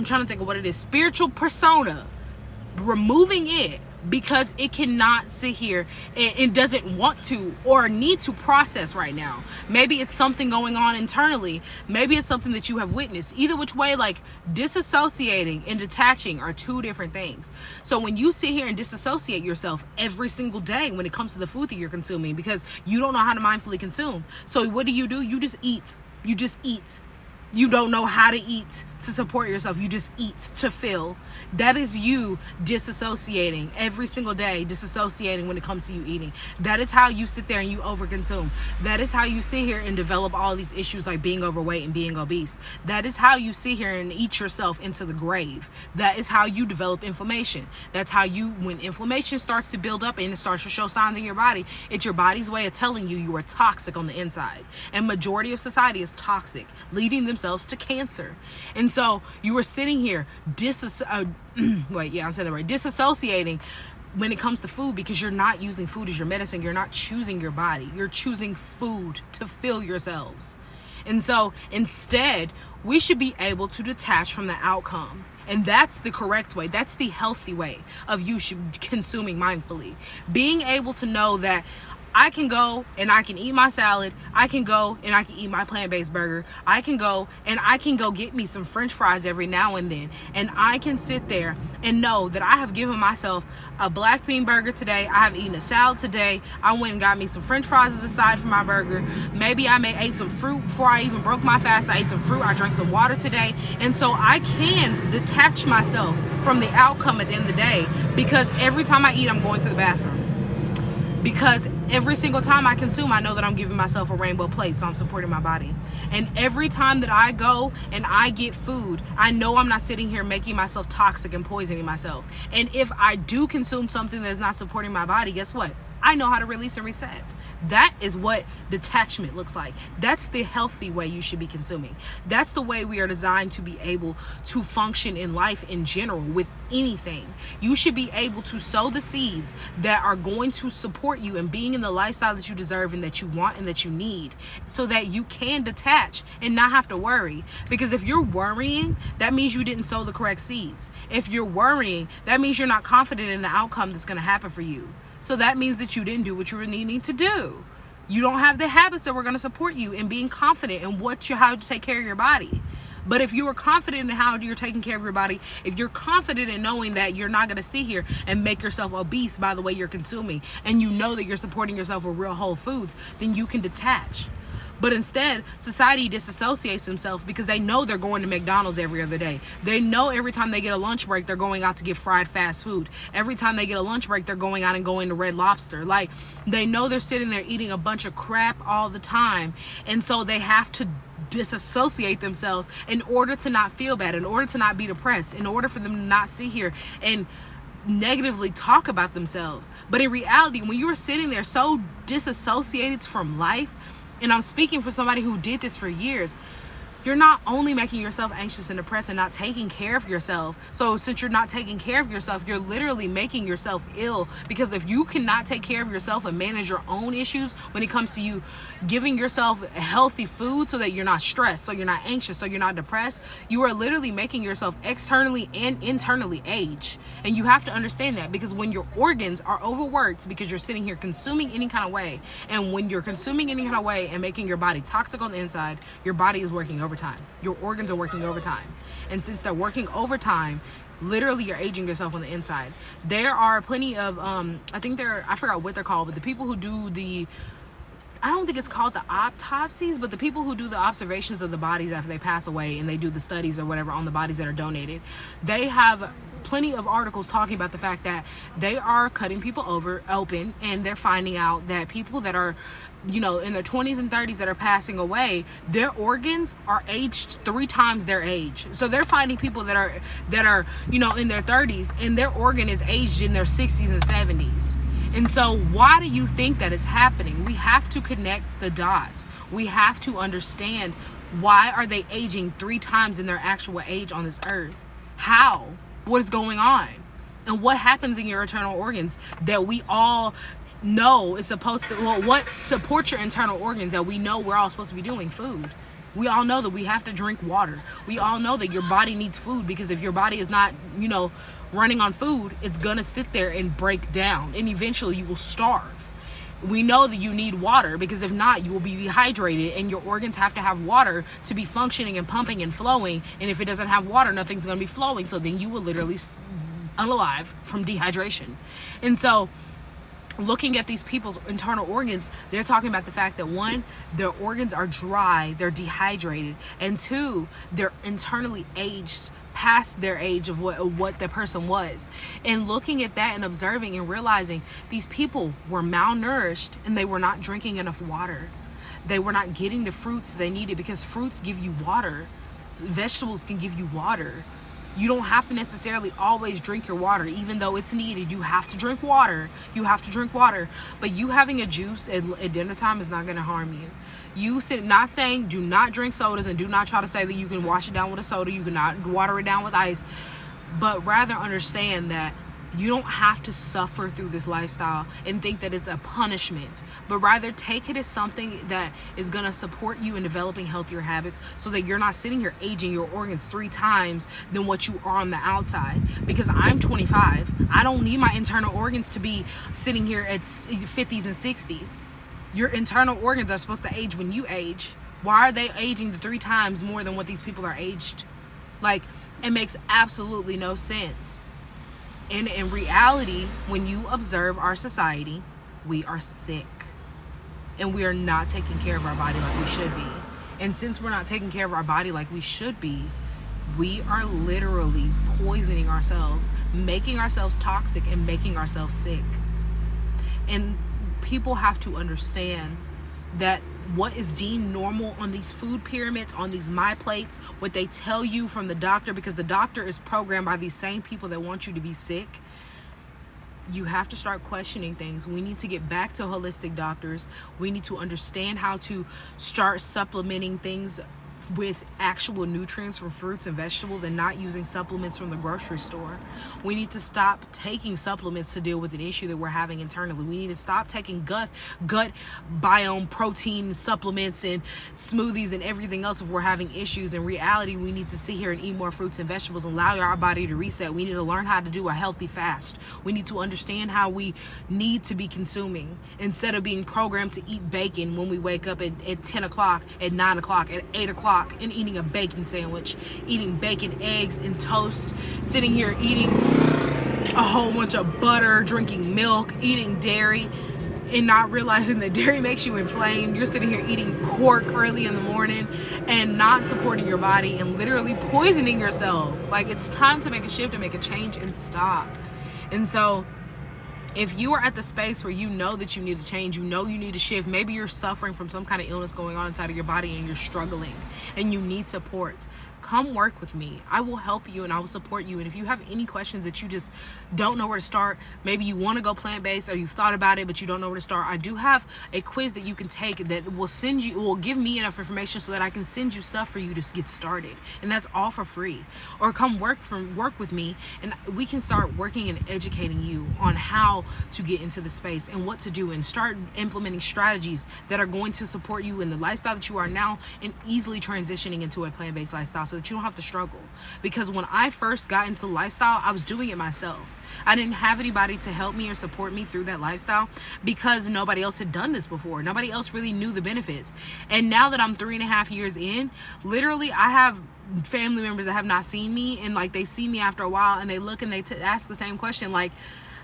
trying to think of what it is, spiritual persona, removing it, because it cannot sit here and doesn't want to or need to process right now. Maybe it's something going on internally. Maybe it's something that you have witnessed. Either which way, like, disassociating and detaching are two different things. So when you sit here and disassociate yourself every single day when it comes to the food that you're consuming, because you don't know how to mindfully consume. So what do? You just eat. You just eat. You don't know how to eat to support yourself. You just eat to fill. That is you disassociating every single day, disassociating when it comes to you eating. That is how you sit there and you overconsume. That is how you sit here and develop all these issues like being overweight and being obese. That is how you sit here and eat yourself into the grave. That is how you develop inflammation. That's how when inflammation starts to build up and it starts to show signs in your body, it's your body's way of telling you you are toxic on the inside. And majority of society is toxic, leading themselves to cancer. And so you were sitting here disassociating when it comes to food, because you're not using food as your medicine. You're not choosing your body. You're choosing food to fill yourselves. And so instead, we should be able to detach from the outcome. And that's the correct way. That's the healthy way of you consuming mindfully. Being able to know that I can go and I can eat my salad. I can go and I can eat my plant-based burger. I can go and I can go get me some French fries every now and then. And I can sit there and know that I have given myself a black bean burger today. I have eaten a salad today. I went and got me some French fries as a side for my burger. Maybe I ate some fruit before I even broke my fast. I ate some fruit. I drank some water today. And so I can detach myself from the outcome at the end of the day, because every time I eat, I'm going to the bathroom. Because every single time I consume, I know that I'm giving myself a rainbow plate, so I'm supporting my body. And every time that I go and I get food, I know I'm not sitting here making myself toxic and poisoning myself. And if I do consume something that's not supporting my body, guess what? I know how to release and reset. That is what detachment looks like. That's the healthy way you should be consuming. That's the way we are designed to be able to function in life in general with anything. You should be able to sow the seeds that are going to support you in being in the lifestyle that you deserve and that you want and that you need, so that you can detach and not have to worry. Because if you're worrying, that means you didn't sow the correct seeds. If you're worrying, that means you're not confident in the outcome that's going to happen for you. So that means that you didn't do what you were needing to do. You don't have the habits that were going to support you in being confident in how to take care of your body. But if you are confident in how you're taking care of your body, if you're confident in knowing that you're not going to sit here and make yourself obese by the way you're consuming, and you know that you're supporting yourself with real whole foods, then you can detach. But instead, society disassociates themselves because they know they're going to McDonald's every other day. They know every time they get a lunch break, they're going out to get fried fast food. Every time they get a lunch break, they're going out and going to Red Lobster. Like, they know they're sitting there eating a bunch of crap all the time. And so they have to disassociate themselves in order to not feel bad, in order to not be depressed, in order for them to not sit here and negatively talk about themselves. But in reality, when you are sitting there so disassociated from life, and I'm speaking for somebody who did this for years, you're not only making yourself anxious and depressed and not taking care of yourself. So since you're not taking care of yourself, you're literally making yourself ill. Because if you cannot take care of yourself and manage your own issues when it comes to you giving yourself healthy food so that you're not stressed, so you're not anxious, so you're not depressed, you are literally making yourself externally and internally age. And you have to understand that, because when your organs are overworked because you're sitting here consuming any kind of way, and when you're consuming any kind of way and making your body toxic on the inside, your body is working overtime. Your organs are working overtime. And since they're working overtime, literally you're aging yourself on the inside. There are plenty of I forgot what they're called, but the people who do I don't think it's called the autopsies, but the people who do the observations of the bodies after they pass away, and they do the studies or whatever on the bodies that are donated, they have plenty of articles talking about the fact that they are cutting people open, and they're finding out that people that are, in their 20s and 30s that are passing away, their organs are aged 3 times their age. So they're finding people that are in their 30s, and their organ is aged in their 60s and 70s. And so why do you think that is happening? We have to connect the dots. We have to understand, why are they aging 3 times in their actual age on this earth? How? What is going on? And what happens in your internal organs that we all know is supposed to, what supports your internal organs that we know we're all supposed to be doing? Food. We all know that we have to drink water. We all know that your body needs food, because if your body is not, running on food, it's gonna sit there and break down, and eventually you will starve. We know that you need water, because if not, you will be dehydrated, and your organs have to have water to be functioning and pumping and flowing. And if it doesn't have water, nothing's gonna be flowing. So then you will literally unalive from dehydration. And so, looking at these people's internal organs, they're talking about the fact that 1, their organs are dry, they're dehydrated, and 2, they're internally aged past their age of what the person was. And looking at that and observing and realizing these people were malnourished, and they were not drinking enough water. They were not getting the fruits they needed, because fruits give you water. Vegetables can give you water. You don't have to necessarily always drink your water, even though it's needed. You have to drink water. But you having a juice at dinner time is not going to harm you. Not saying do not drink sodas, and do not try to say that you can wash it down with a soda. You cannot water it down with ice. But rather understand that you don't have to suffer through this lifestyle and think that it's a punishment, but rather take it as something that is going to support you in developing healthier habits, so that you're not sitting here aging your organs 3 times than what you are on the outside. Because I'm 25. I don't need my internal organs to be sitting here at 50s and 60s. Your internal organs are supposed to age when you age. Why are they aging 3 times more than what these people are aged? Like, it makes absolutely no sense. And in reality, when you observe our society, we are sick, and we are not taking care of our body like we should be. And since we're not taking care of our body like we should be, we are literally poisoning ourselves, making ourselves toxic, and making ourselves sick. And people have to understand that what is deemed normal on these food pyramids, on these my plates, what they tell you from the doctor, because the doctor is programmed by these same people that want you to be sick. You have to start questioning things. We need to get back to holistic doctors. We need to understand how to start supplementing things with actual nutrients from fruits and vegetables and not using supplements from the grocery store. We need to stop taking supplements to deal with an issue that we're having internally. We need to stop taking gut biome protein supplements and smoothies and everything else if we're having issues. In reality, we need to sit here and eat more fruits and vegetables and allow our body to reset. We need to learn how to do a healthy fast. We need to understand how we need to be consuming instead of being programmed to eat bacon when we wake up at 10 o'clock, at 9 o'clock, at 8 o'clock, and eating a bacon sandwich, eating bacon, eggs, and toast, sitting here eating a whole bunch of butter, drinking milk, eating dairy, and not realizing that dairy makes you inflamed. You're sitting here eating pork early in the morning and not supporting your body and literally poisoning yourself. Like, it's time to make a shift and make a change and stop. And so if you are at the space where you know that you need to change, you know you need to shift, maybe you're suffering from some kind of illness going on inside of your body and you're struggling and you need support, come work with me. I will help you and I will support you. And if you have any questions that you just don't know where to start, maybe you want to go plant-based or you've thought about it but you don't know where to start, I do have a quiz that you can take that will give me enough information so that I can send you stuff for you to get started, and that's all for free. Or come work with me and we can start working and educating you on how to get into the space and what to do, and start implementing strategies that are going to support you in the lifestyle that you are now and easily transitioning into a plant-based lifestyle so that you don't have to struggle. Because when I first got into the lifestyle, I was doing it myself. I didn't have anybody to help me or support me through that lifestyle because nobody else had done this before. Nobody else really knew the benefits. And now that I'm 3.5 years in, literally I have family members that have not seen me, and like they see me after a while and they look and they ask the same question, like,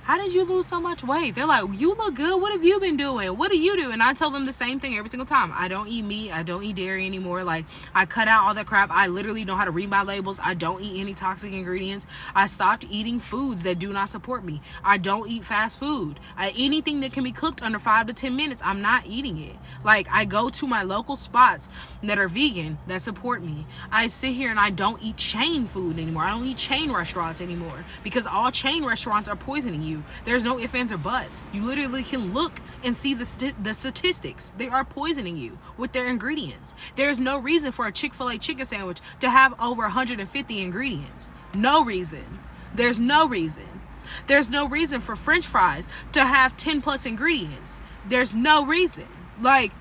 how did you lose so much weight? They're like, you look good. What have you been doing? What do you do? And I tell them the same thing every single time. I don't eat meat. I don't eat dairy anymore. Like, I cut out all that crap. I literally know how to read my labels. I don't eat any toxic ingredients. I stopped eating foods that do not support me. I don't eat fast food. Anything that can be cooked under 5 to 10 minutes, I'm not eating it. Like, I go to my local spots that are vegan, that support me. I sit here and I don't eat chain food anymore. I don't eat chain restaurants anymore because all chain restaurants are poisoning you. There's no ifs, ands, or buts. You literally can look and see the statistics. They are poisoning you with their ingredients. There's no reason for a Chick-fil-A chicken sandwich to have over 150 ingredients. No reason. There's no reason. There's no reason for French fries to have 10 plus ingredients. There's no reason. Like,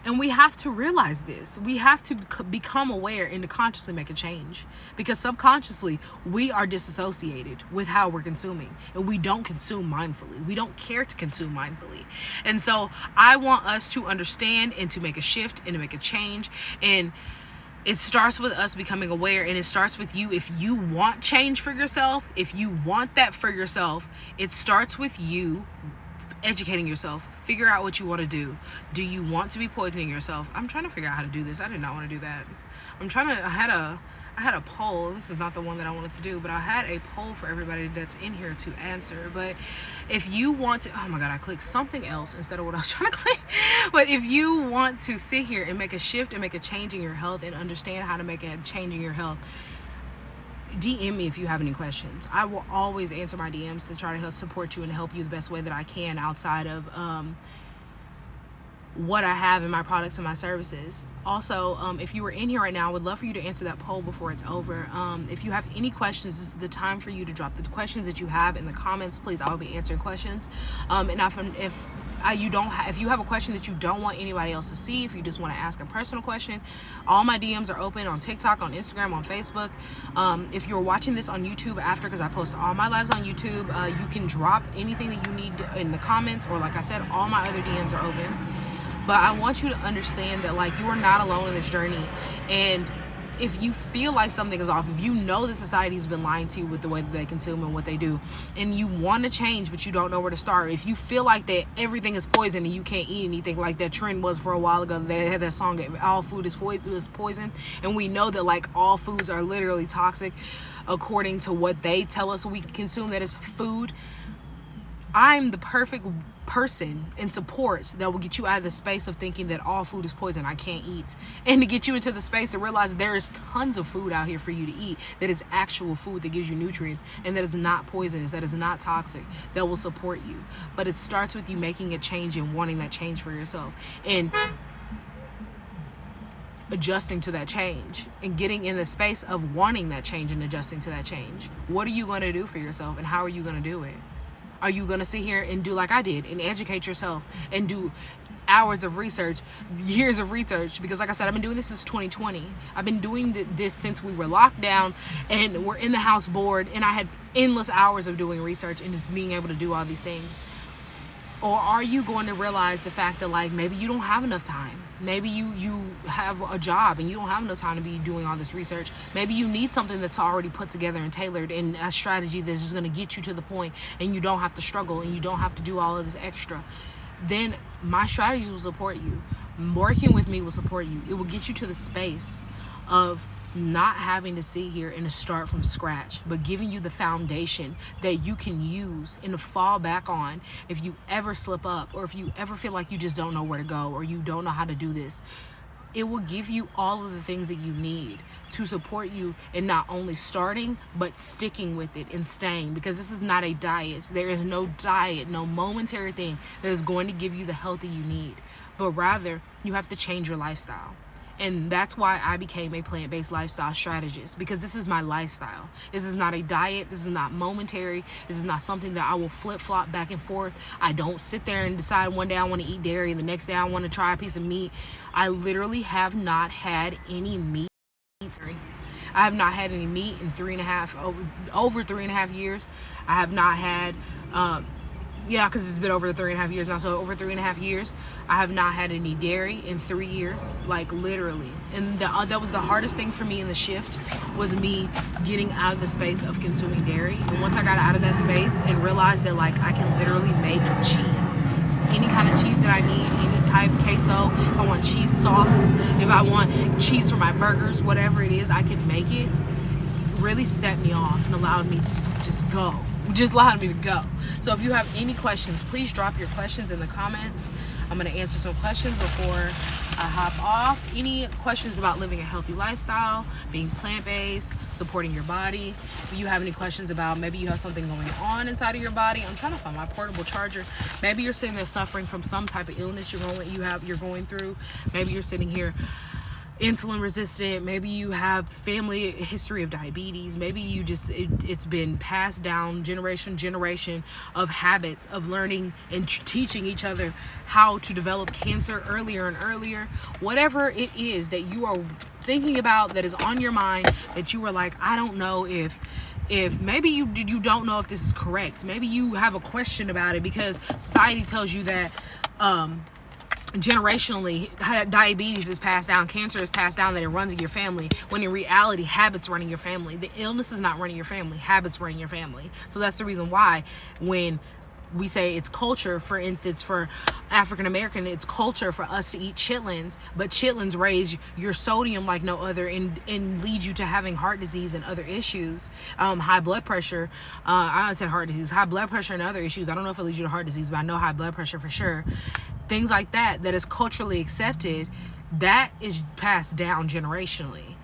and we have to realize this. We have to become aware and to consciously make a change, because subconsciously we are disassociated with how we're consuming, and we don't consume mindfully. We don't care to consume mindfully. And so I want us to understand and to make a shift and to make a change. And it starts with us becoming aware, and it starts with you. If you want change for yourself, if you want that for yourself, it starts with you educating yourself. Figure out what you want to do. Do you want to be poisoning yourself? I'm trying to figure out how to do this. I did not want to do that. I had a poll. This is not the one that I wanted to do, but I had a poll for everybody that's in here to answer. But if you want to, oh my God, I clicked something else instead of what I was trying to click. But if you want to sit here and make a shift and make a change in your health and understand how to make a change in your health, DM me if you have any questions. I will always answer my DMs to try to help support you and help you the best way that I can outside of what I have in my products and my services. Also, if you were in here right now, I would love for you to answer that poll before it's over. If you have any questions, this is the time for you to drop the questions that you have in the comments. Please, I'll be answering questions. And if you have a question that you don't want anybody else to see, if you just want to ask a personal question, all my DMs are open on TikTok, on Instagram, on Facebook. If you're watching this on YouTube after, because I post all my lives on YouTube, you can drop anything that you need in the comments, or like I said, all my other DMs are open. But I want you to understand that, like, you are not alone in this journey. And if you feel like something is off, if you know the society's been lying to you with the way that they consume and what they do, and you want to change but you don't know where to start, if you feel like that everything is poison and you can't eat anything, like that trend was for a while ago, they had that song, all food is poison, and we know that, like, all foods are literally toxic according to what they tell us we can consume, that is food. I'm the perfect person and support that will get you out of the space of thinking that all food is poison, I can't eat, and to get you into the space to realize there is tons of food out here for you to eat that is actual food that gives you nutrients and that is not poisonous, that is not toxic, that will support you. But it starts with you making a change and wanting that change for yourself and adjusting to that change and getting in the space of wanting that change and adjusting to that change. What are you going to do for yourself, and how are you going to do it? Are you going to sit here and do like I did and educate yourself and do hours of research, years of research? Because like I said, I've been doing this since 2020. I've been doing this since we were locked down and we're in the house bored, and I had endless hours of doing research and just being able to do all these things. Or are you going to realize the fact that like maybe you don't have enough time? Maybe you have a job and you don't have enough time to be doing all this research. Maybe you need something that's already put together and tailored, and a strategy that's just going to get you to the point and you don't have to struggle and you don't have to do all of this extra. Then my strategies will support you. Working with me will support you. It will get you to the space of not having to sit here and to start from scratch, but giving you the foundation that you can use and to fall back on if you ever slip up, or if you ever feel like you just don't know where to go, or you don't know how to do this. It will give you all of the things that you need to support you in not only starting, but sticking with it and staying, because this is not a diet. There is no diet, no momentary thing that is going to give you the health that you need, but rather you have to change your lifestyle. And that's why I became a plant-based lifestyle strategist, because this is my lifestyle. This is not a diet. This is not momentary. This is not something that I will flip-flop back and forth. I don't sit there and decide one day I want to eat dairy and the next day I want to try a piece of meat. I literally have not had any meat. I have not had any meat in over 3.5 years. I have not had, because it's been over 3.5 years now. So over 3.5 years, I have not had any dairy in 3 years, like literally. And that was the hardest thing for me in the shift, was me getting out of the space of consuming dairy. And once I got out of that space and realized that like I can literally make cheese, any kind of cheese that I need, any type queso, if I want cheese sauce, if I want cheese for my burgers, whatever it is, I can make it. Really set me off and allowed me to just go. Just allowed me to go. So if you have any questions, please drop your questions in the comments. I'm going to answer some questions before I hop off. Any questions about living a healthy lifestyle, being plant-based, supporting your body? If you have any questions about maybe you have something going on inside of your body, I'm trying to find my portable charger. Maybe you're sitting there suffering from some type of illness you're going through. Maybe you're sitting here insulin resistant. Maybe you have family history of diabetes. Maybe you just it's been passed down generation of habits of learning and teaching each other how to develop cancer earlier and earlier. Whatever it is that you are thinking about, that is on your mind, that you are like, I don't know if maybe you don't know if this is correct. Maybe you have a question about it because society tells you that generationally diabetes is passed down, cancer is passed down, that it runs in your family, when in reality habits running your family. The illness is not running your family, habits running your family. So that's the reason why when we say it's culture, for instance, for African American, it's culture for us to eat chitlins, but chitlins raise your sodium like no other and lead you to having heart disease and other issues, high blood pressure. I said heart disease, high blood pressure and other issues. I don't know if it leads you to heart disease, but I know high blood pressure for sure. Things like that is culturally accepted, that is passed down generationally,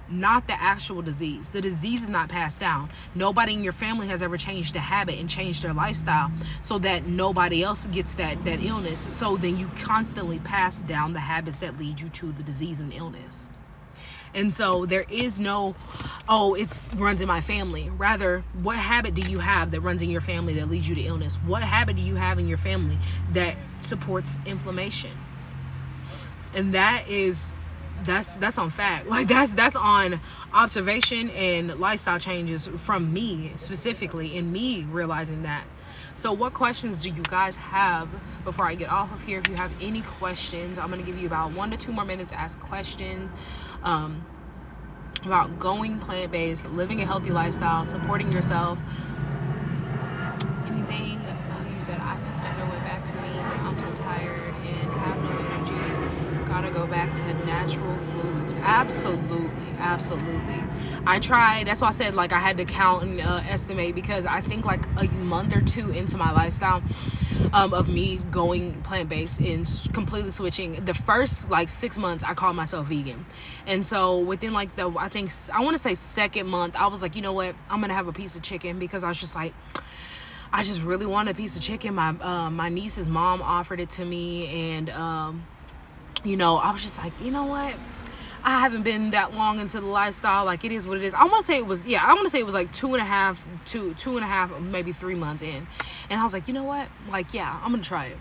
not the actual disease. The disease is not passed down. Nobody in your family has ever changed a habit and changed their lifestyle so that nobody else gets that illness. So then you constantly pass down the habits that lead you to the disease and illness. And so there is no, it runs in my family. Rather, what habit do you have that runs in your family that leads you to illness? What habit do you have in your family that supports inflammation? And that's on fact. Like that's on observation and lifestyle changes from me specifically, and me realizing that. So what questions do you guys have before I get off of here? If you have any questions, I'm going to give you about 1 to 2 more minutes to ask a question about going plant-based, living a healthy lifestyle, supporting yourself. Anything. You said I messed up and went back to meat. I'm so tired and have no energy. gotta go back to natural foods. Absolutely. I tried, that's why I said like I had to count and estimate, because I think like a month or two into my lifestyle of me going plant-based and completely switching, the first like 6 months I called myself vegan. And so within like I want to say second month, I was like, you know what, I'm gonna have a piece of chicken, because I was just like, I just really wanted a piece of chicken. My niece's mom offered it to me, and you know, I was just like, you know what, I haven't been that long into the lifestyle. Like, it is what it is. I want to say it was like two and a half, maybe 3 months in. And I was like, you know what? Like, yeah, I'm going to try it.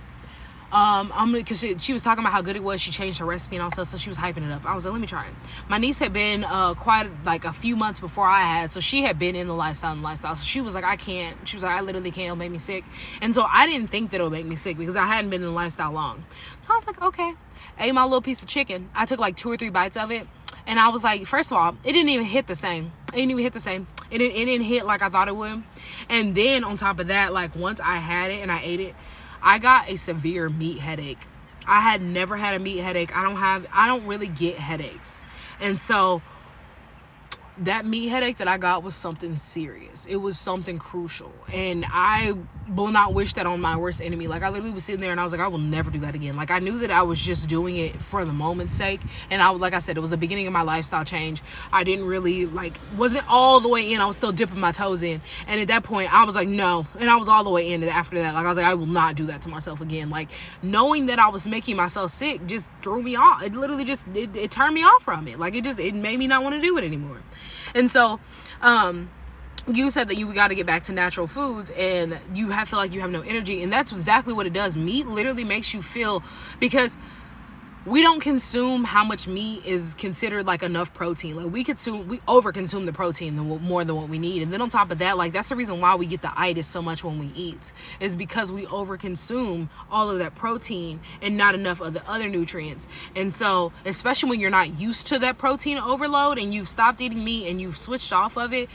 Because she was talking about how good it was. She changed her recipe and all stuff, so she was hyping it up. I was like, let me try it. My niece had been quite like a few months before I had, so she had been in the lifestyle. So she was like, I can't. She was like, I literally can't. It'll make me sick. And so I didn't think that it would make me sick, because I hadn't been in the lifestyle long. So I was like, okay. Ate my little piece of chicken. I took like 2 or 3 bites of it, and I was like, first of all, it didn't even hit the same. It didn't hit like I thought it would. And then on top of that, like once I had it and I ate it, I got a severe meat headache. I had never had a meat headache. I don't really get headaches. And so that meat headache that I got was something serious. It was something crucial. And I will not wish that on my worst enemy. Like, I literally was sitting there and I was like, I will never do that again. Like, I knew that I was just doing it for the moment's sake. And like I said, it was the beginning of my lifestyle change. I didn't really, wasn't all the way in. I was still dipping my toes in. And at that point, I was like, no. And I was all the way in after that. Like, I was like, I will not do that to myself again. Like, knowing that I was making myself sick just threw me off. It literally just, it turned me off from it. Like, it made me not want to do it anymore. And so, you said that you got to get back to natural foods, and you feel like you have no energy, and that's exactly what it does. Meat literally makes you feel, because we don't consume how much meat is considered like enough protein. Like, we overconsume the protein more than what we need. And then on top of that, like, that's the reason why we get the itis so much when we eat, is because we overconsume all of that protein and not enough of the other nutrients. And so, especially when you're not used to that protein overload and you've stopped eating meat and you've switched off of it,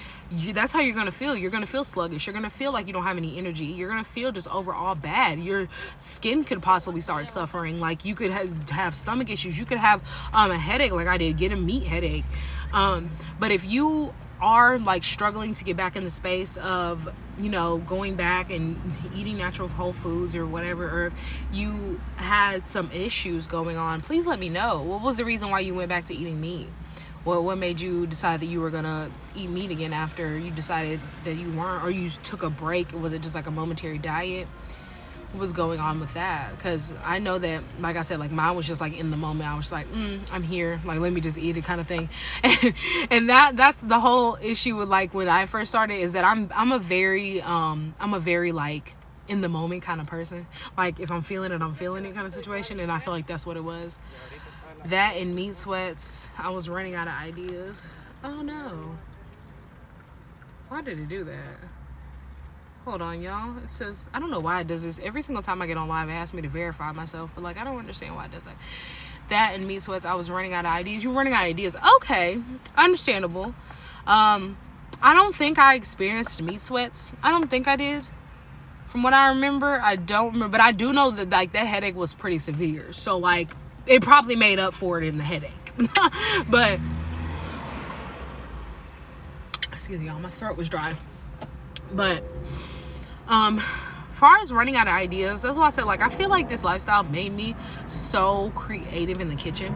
that's how you're going to feel. You're going to feel sluggish. You're going to feel like you don't have any energy. You're going to feel just overall bad. Your skin could possibly start suffering. Like, you could have stomach issues. You could have a headache like I did, get a meat headache. But if you are like struggling to get back in the space of, you know, going back and eating natural whole foods or whatever, or if you had some issues going on, please let me know. What was the reason why you went back to eating meat? What made you decide that you were gonna eat meat again after you decided that you weren't, or you took a break? Was it just like a momentary diet? What was going on with that? Because I know that, like I said, like mine was just like in the moment. I was like, I'm here, like, let me just eat it kind of thing. And that's the whole issue with, like, when I first started, is that I'm a very like in the moment kind of person. Like, if I'm feeling it, I'm feeling it kind of situation. And I feel like that's what it was. That and meat sweats, I was running out of ideas. Oh no. Why did it do that? Hold on, y'all. It says, I don't know why it does this. Every single time I get on live, it asks me to verify myself. But, like, I don't understand why it does that. That and meat sweats, I was running out of ideas. You're running out of ideas. Okay. Understandable. I don't think I experienced meat sweats. I don't think I did. From what I remember, I don't remember. But I do know that, like, that headache was pretty severe. So, like, it probably made up for it in the headache. But, excuse me, y'all, my throat was dry. But, far as running out of ideas, that's why I said, like, I feel like this lifestyle made me so creative in the kitchen.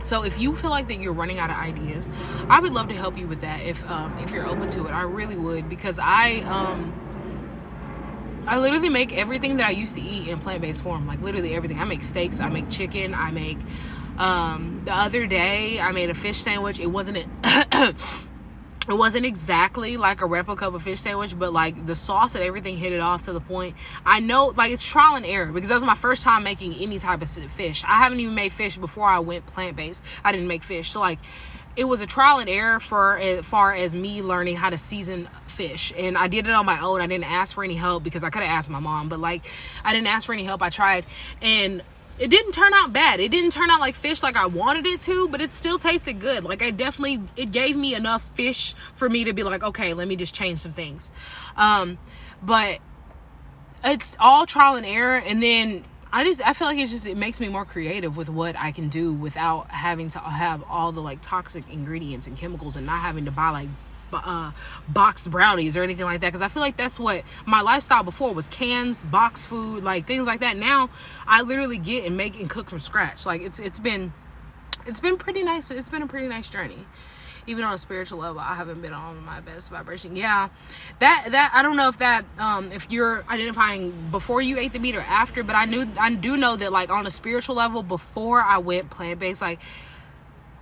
So if you feel like that you're running out of ideas, I would love to help you with that if you're open to it. I really would, because I literally make everything that I used to eat in plant-based form. Like, literally everything. I make steaks, I make chicken, I make, the other day, I made a fish sandwich. It wasn't it wasn't exactly like a replica of a fish sandwich, but, like, the sauce and everything hit it off to the point. I know, like, it's trial and error, because that was my first time making any type of fish. I haven't even made fish before I went plant-based. I didn't make fish. So, like, it was a trial and error for as far as me learning how to season fish. And I did it on my own. I didn't ask for any help, because I could have asked my mom, but, like, I didn't ask for any help. I tried, and it didn't turn out bad. It didn't turn out like fish like I wanted it to, but it still tasted good. Like, it gave me enough fish for me to be like, okay, let me just change some things. But it's all trial and error. And then I feel like it makes me more creative with what I can do without having to have all the like toxic ingredients and chemicals, and not having to buy like boxed brownies or anything like that, because I feel like that's what my lifestyle before was: cans, box food, like things like that. Now I literally get and make and cook from scratch. Like it's been pretty nice. It's been a pretty nice journey. Even on a spiritual level, I haven't been on my best vibration. Yeah, that I don't know if that if you're identifying before you ate the meat or after, but I do know that like on a spiritual level, before I went plant-based, like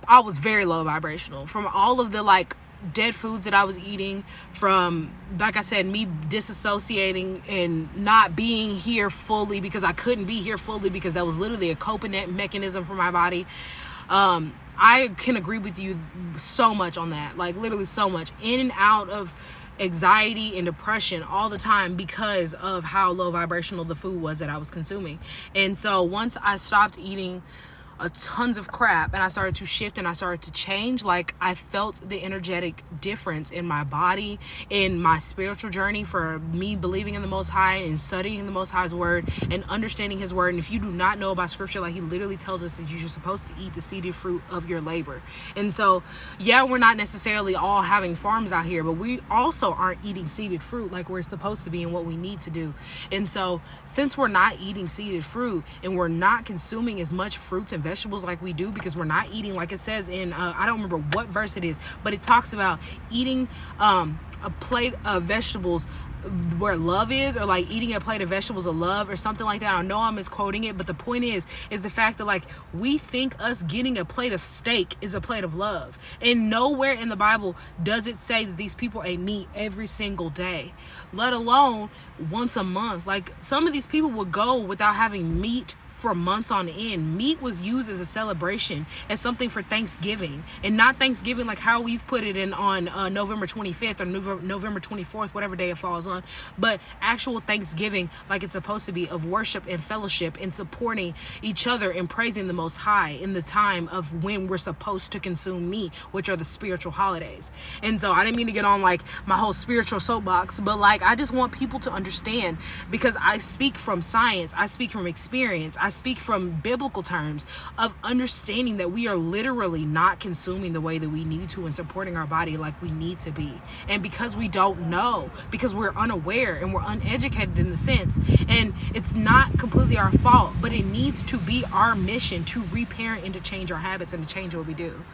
I was very low vibrational from all of the like dead foods that I was eating, from, like I said, me disassociating and not being here fully because I couldn't be here fully because that was literally a coping mechanism for my body. I can agree with you so much on that, like literally so much, in and out of anxiety and depression all the time because of how low vibrational the food was that I was consuming. And so once I stopped eating tons of crap and I started to shift and I started to change, like I felt the energetic difference in my body, in my spiritual journey, for me believing in the Most High and studying the Most High's word and understanding his word. And if you do not know about scripture, like he literally tells us that you're supposed to eat the seeded fruit of your labor. And so yeah, we're not necessarily all having farms out here, but we also aren't eating seeded fruit like we're supposed to be and what we need to do. And so since we're not eating seeded fruit and we're not consuming as much fruits and vegetables like we do, because we're not eating, like it says in I don't remember what verse it is, but it talks about eating a plate of vegetables where love is, or like eating a plate of vegetables of love or something like that. I know I'm misquoting it, but the point is the fact that like we think us getting a plate of steak is a plate of love, and nowhere in the Bible does it say that these people ate meat every single day, let alone once a month. Like some of these people would go without having meat for months on end. Meat was used as a celebration, as something for Thanksgiving, and not Thanksgiving like how we've put it in on November 25th or November 24th, whatever day it falls on, but actual Thanksgiving like it's supposed to be, of worship and fellowship and supporting each other and praising the Most High in the time of when we're supposed to consume meat, which are the spiritual holidays. And so I didn't mean to get on like my whole spiritual soapbox, but like I just want people to understand, because I speak from science, I speak from experience, I speak from biblical terms of understanding that we are literally not consuming the way that we need to and supporting our body like we need to be. And because we don't know, because we're unaware and we're uneducated in the sense, and it's not completely our fault, but it needs to be our mission to reparent and to change our habits and to change what we do.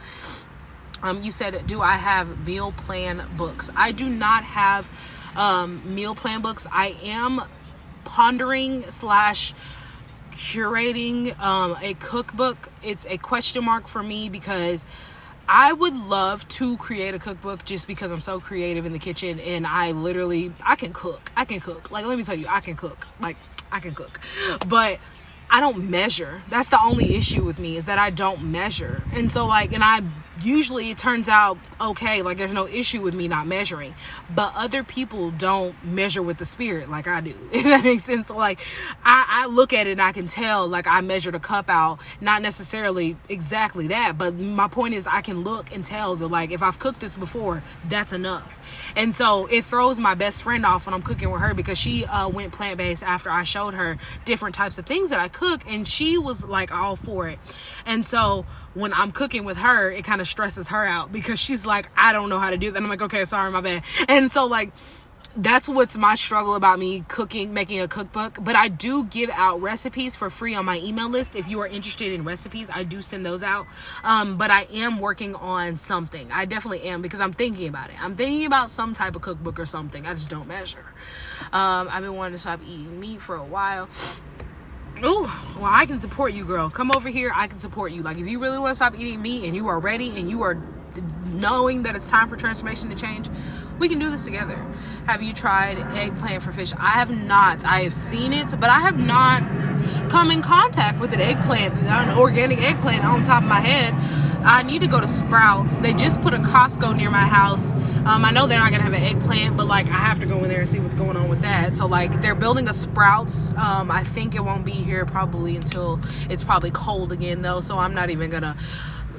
You said, do I have meal plan books? I do not have meal plan books. I am pondering / curating a cookbook. It's a question mark for me, because I would love to create a cookbook just because I'm so creative in the kitchen, and I can cook. Like, let me tell you, I can cook. Like, I can cook. But I don't measure. That's the only issue with me, is that I don't measure. And so like, and usually it turns out okay, like there's no issue with me not measuring, but other people don't measure with the spirit like I do, if that makes sense. So like I look at it and I can tell, like I measured a cup out, not necessarily exactly that, but my point is I can look and tell that like if I've cooked this before, that's enough. And so it throws my best friend off when I'm cooking with her, because she went plant-based after I showed her different types of things that I cook, and she was like all for it. And so when I'm cooking with her, it kind of stresses her out, because she's like, I don't know how to do that. And I'm like, okay, sorry, my bad. And so like, that's what's my struggle about me cooking, making a cookbook. But I do give out recipes for free on my email list. If you are interested in recipes, I do send those out. But I am working on something. I definitely am, because I'm thinking about it. I'm thinking about some type of cookbook or something. I just don't measure. I've been wanting to stop eating meat for a while. Oh, well, I can support you, girl. Come over here. I can support you. Like, if you really want to stop eating meat and you are ready and you are knowing that it's time for transformation to change, we can do this together. Have you tried eggplant for fish? I have not. I have seen it, but I have not come in contact with an eggplant, an organic eggplant on top of my head. I need to go to Sprouts. They just put a Costco near my house. I know they're not gonna have an eggplant, but like I have to go in there and see what's going on with that. So like they're building a Sprouts. I think it won't be here probably until it's probably cold again though. So I'm not even gonna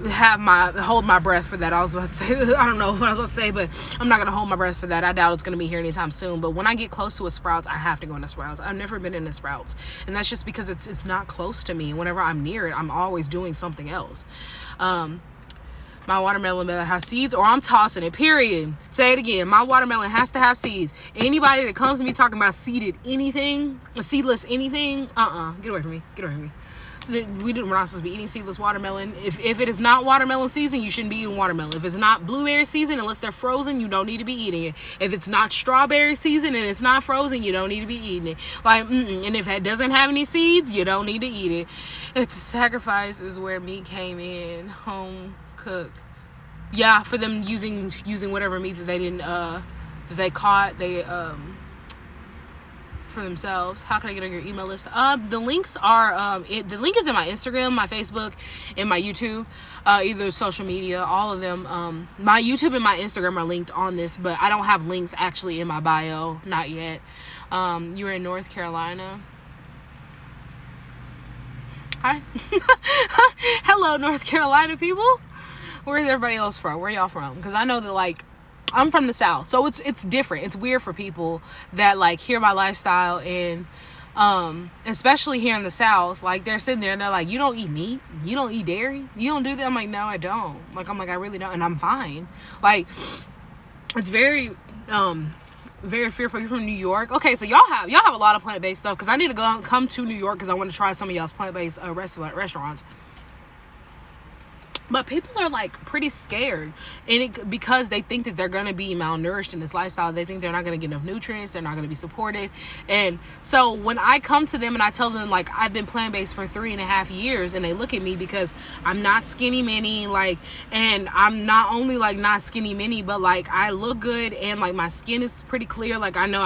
hold my breath for that. I was about to say, I don't know what I was about to say, but I'm not going to hold my breath for that. I doubt it's going to be here anytime soon. But when I get close to a Sprouts, I have to go into Sprouts. I've never been in a Sprouts. And that's just because it's not close to me. Whenever I'm near it, I'm always doing something else. My watermelon better have seeds or I'm tossing it, period. Say it again. My watermelon has to have seeds. Anybody that comes to me talking about seedless anything, get away from me. Get away from me. We're not supposed to be eating seedless watermelon. If it is not watermelon season, you shouldn't be eating watermelon. If it's not blueberry season, unless they're frozen, you don't need to be eating it. If it's not strawberry season and it's not frozen, you don't need to be eating it. And if it doesn't have any seeds, you don't need to eat it. It's a sacrifice is where meat came in, home cooked. Yeah, for them using whatever meat that they didn't that they caught, for themselves. How can I get on your email list? The links are the link is in my Instagram, my Facebook, and my YouTube. Either social media, all of them. My YouTube and my Instagram are linked on this, but I don't have links actually in my bio, not yet. You're in North Carolina. Hi. Hello, North Carolina people. Where's everybody else from? Where y'all from? Because I know that I'm from the South, so it's different. It's weird for people that hear my lifestyle and especially here in the South, they're sitting there and they're like, you don't eat meat, you don't eat dairy, you don't do that. I'm like, no, I don't. I really don't, and I'm fine. It's very very fearful. You're from New York. Okay, so y'all have a lot of plant-based stuff because I need to come to New York because I want to try some of y'all's plant-based restaurants. But people are pretty scared, and because they think that they're going to be malnourished in this lifestyle. They think they're not going to get enough nutrients. They're not going to be supported. And so when I come to them and I tell them I've been plant-based for 3.5 years, and they look at me because I'm not skinny mini, and I'm not only not skinny mini, but I look good, and my skin is pretty clear. I know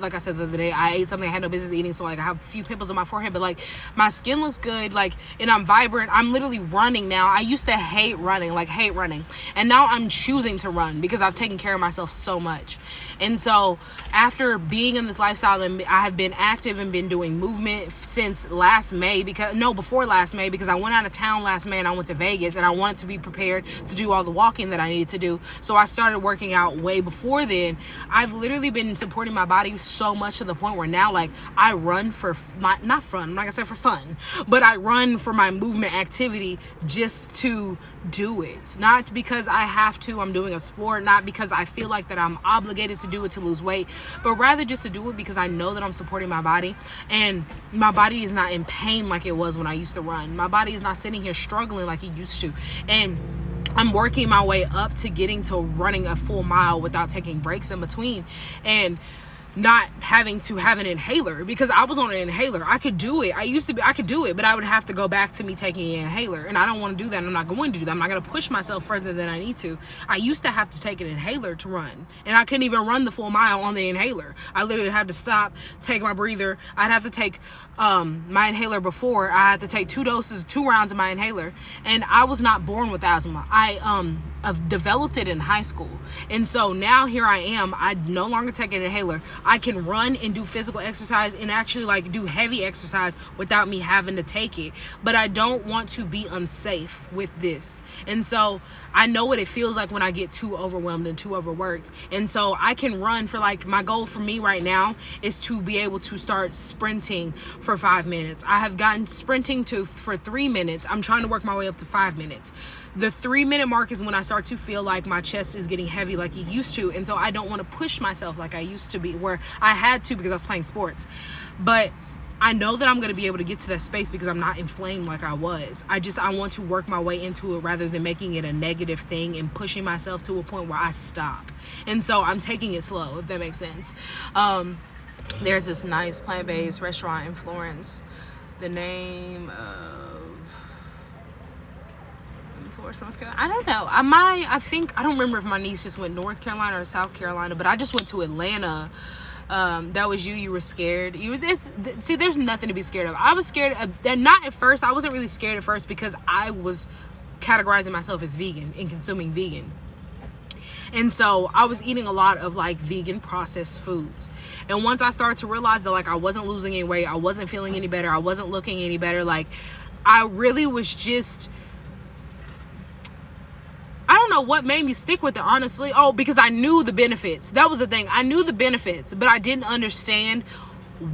like I said the other day, I ate something I had no business eating, so I have a few pimples on my forehead, but my skin looks good, and I'm vibrant. I'm literally running now. I used to hate running, and now I'm choosing to run because I've taken care of myself so much. And so after being in this lifestyle, and I have been active and been doing movement since before last May, because I went out of town last May and I went to Vegas, and I wanted to be prepared to do all the walking that I needed to do. So I started working out way before then. I've literally been supporting my body so much to the point where now I run for not fun, I'm not gonna say for fun, but I run for my movement activity just to do it, not because I have to. I'm doing a sport, not because I feel that I'm obligated to do it to lose weight, but rather just to do it because I know that I'm supporting my body, and my body is not in pain like it was when I used to run. My body is not sitting here struggling like it used to, and I'm working my way up to getting to running a full mile without taking breaks in between, and not having to have an inhaler, because I was on an inhaler. I could do it. I could do it, but I would have to go back to me taking an inhaler, and I don't want to do that. I'm not going to do that. I'm not going to push myself further than I need to. I used to have to take an inhaler to run, and I couldn't even run the full mile on the inhaler. I literally had to stop, take my breather. I'd have to take my inhaler before. I had to take 2 rounds of my inhaler, and I was not born with asthma. I've developed it in high school, and so now here I am. I no longer take an inhaler. I can run and do physical exercise and actually do heavy exercise without me having to take it. But I don't want to be unsafe with this, and so I know what it feels like when I get too overwhelmed and too overworked. And so I can run for my goal for me right now is to be able to start sprinting for 5 minutes. I have gotten sprinting for 3 minutes. I'm trying to work my way up to 5 minutes. The 3-minute mark is when I start to feel like my chest is getting heavy like it used to. And so I don't want to push myself like I used to be, where I had to because I was playing sports. But I know that I'm going to be able to get to that space because I'm not inflamed like I was. I want to work my way into it rather than making it a negative thing and pushing myself to a point where I stop. And so I'm taking it slow, if that makes sense. There's this nice plant-based restaurant in Florence. The name of North Carolina. I don't know. I don't remember if my niece just went North Carolina or South Carolina, but I just went to Atlanta. That was you were scared. See, there's nothing to be scared of. I was scared of, and not at first. I wasn't really scared at first because I was categorizing myself as vegan and consuming vegan. And so I was eating a lot of vegan processed foods. And once I started to realize that I wasn't losing any weight, I wasn't feeling any better, I wasn't looking any better, I really was just know what made me stick with it, honestly. Oh, because I knew the benefits. That was the thing. I knew the benefits, but I didn't understand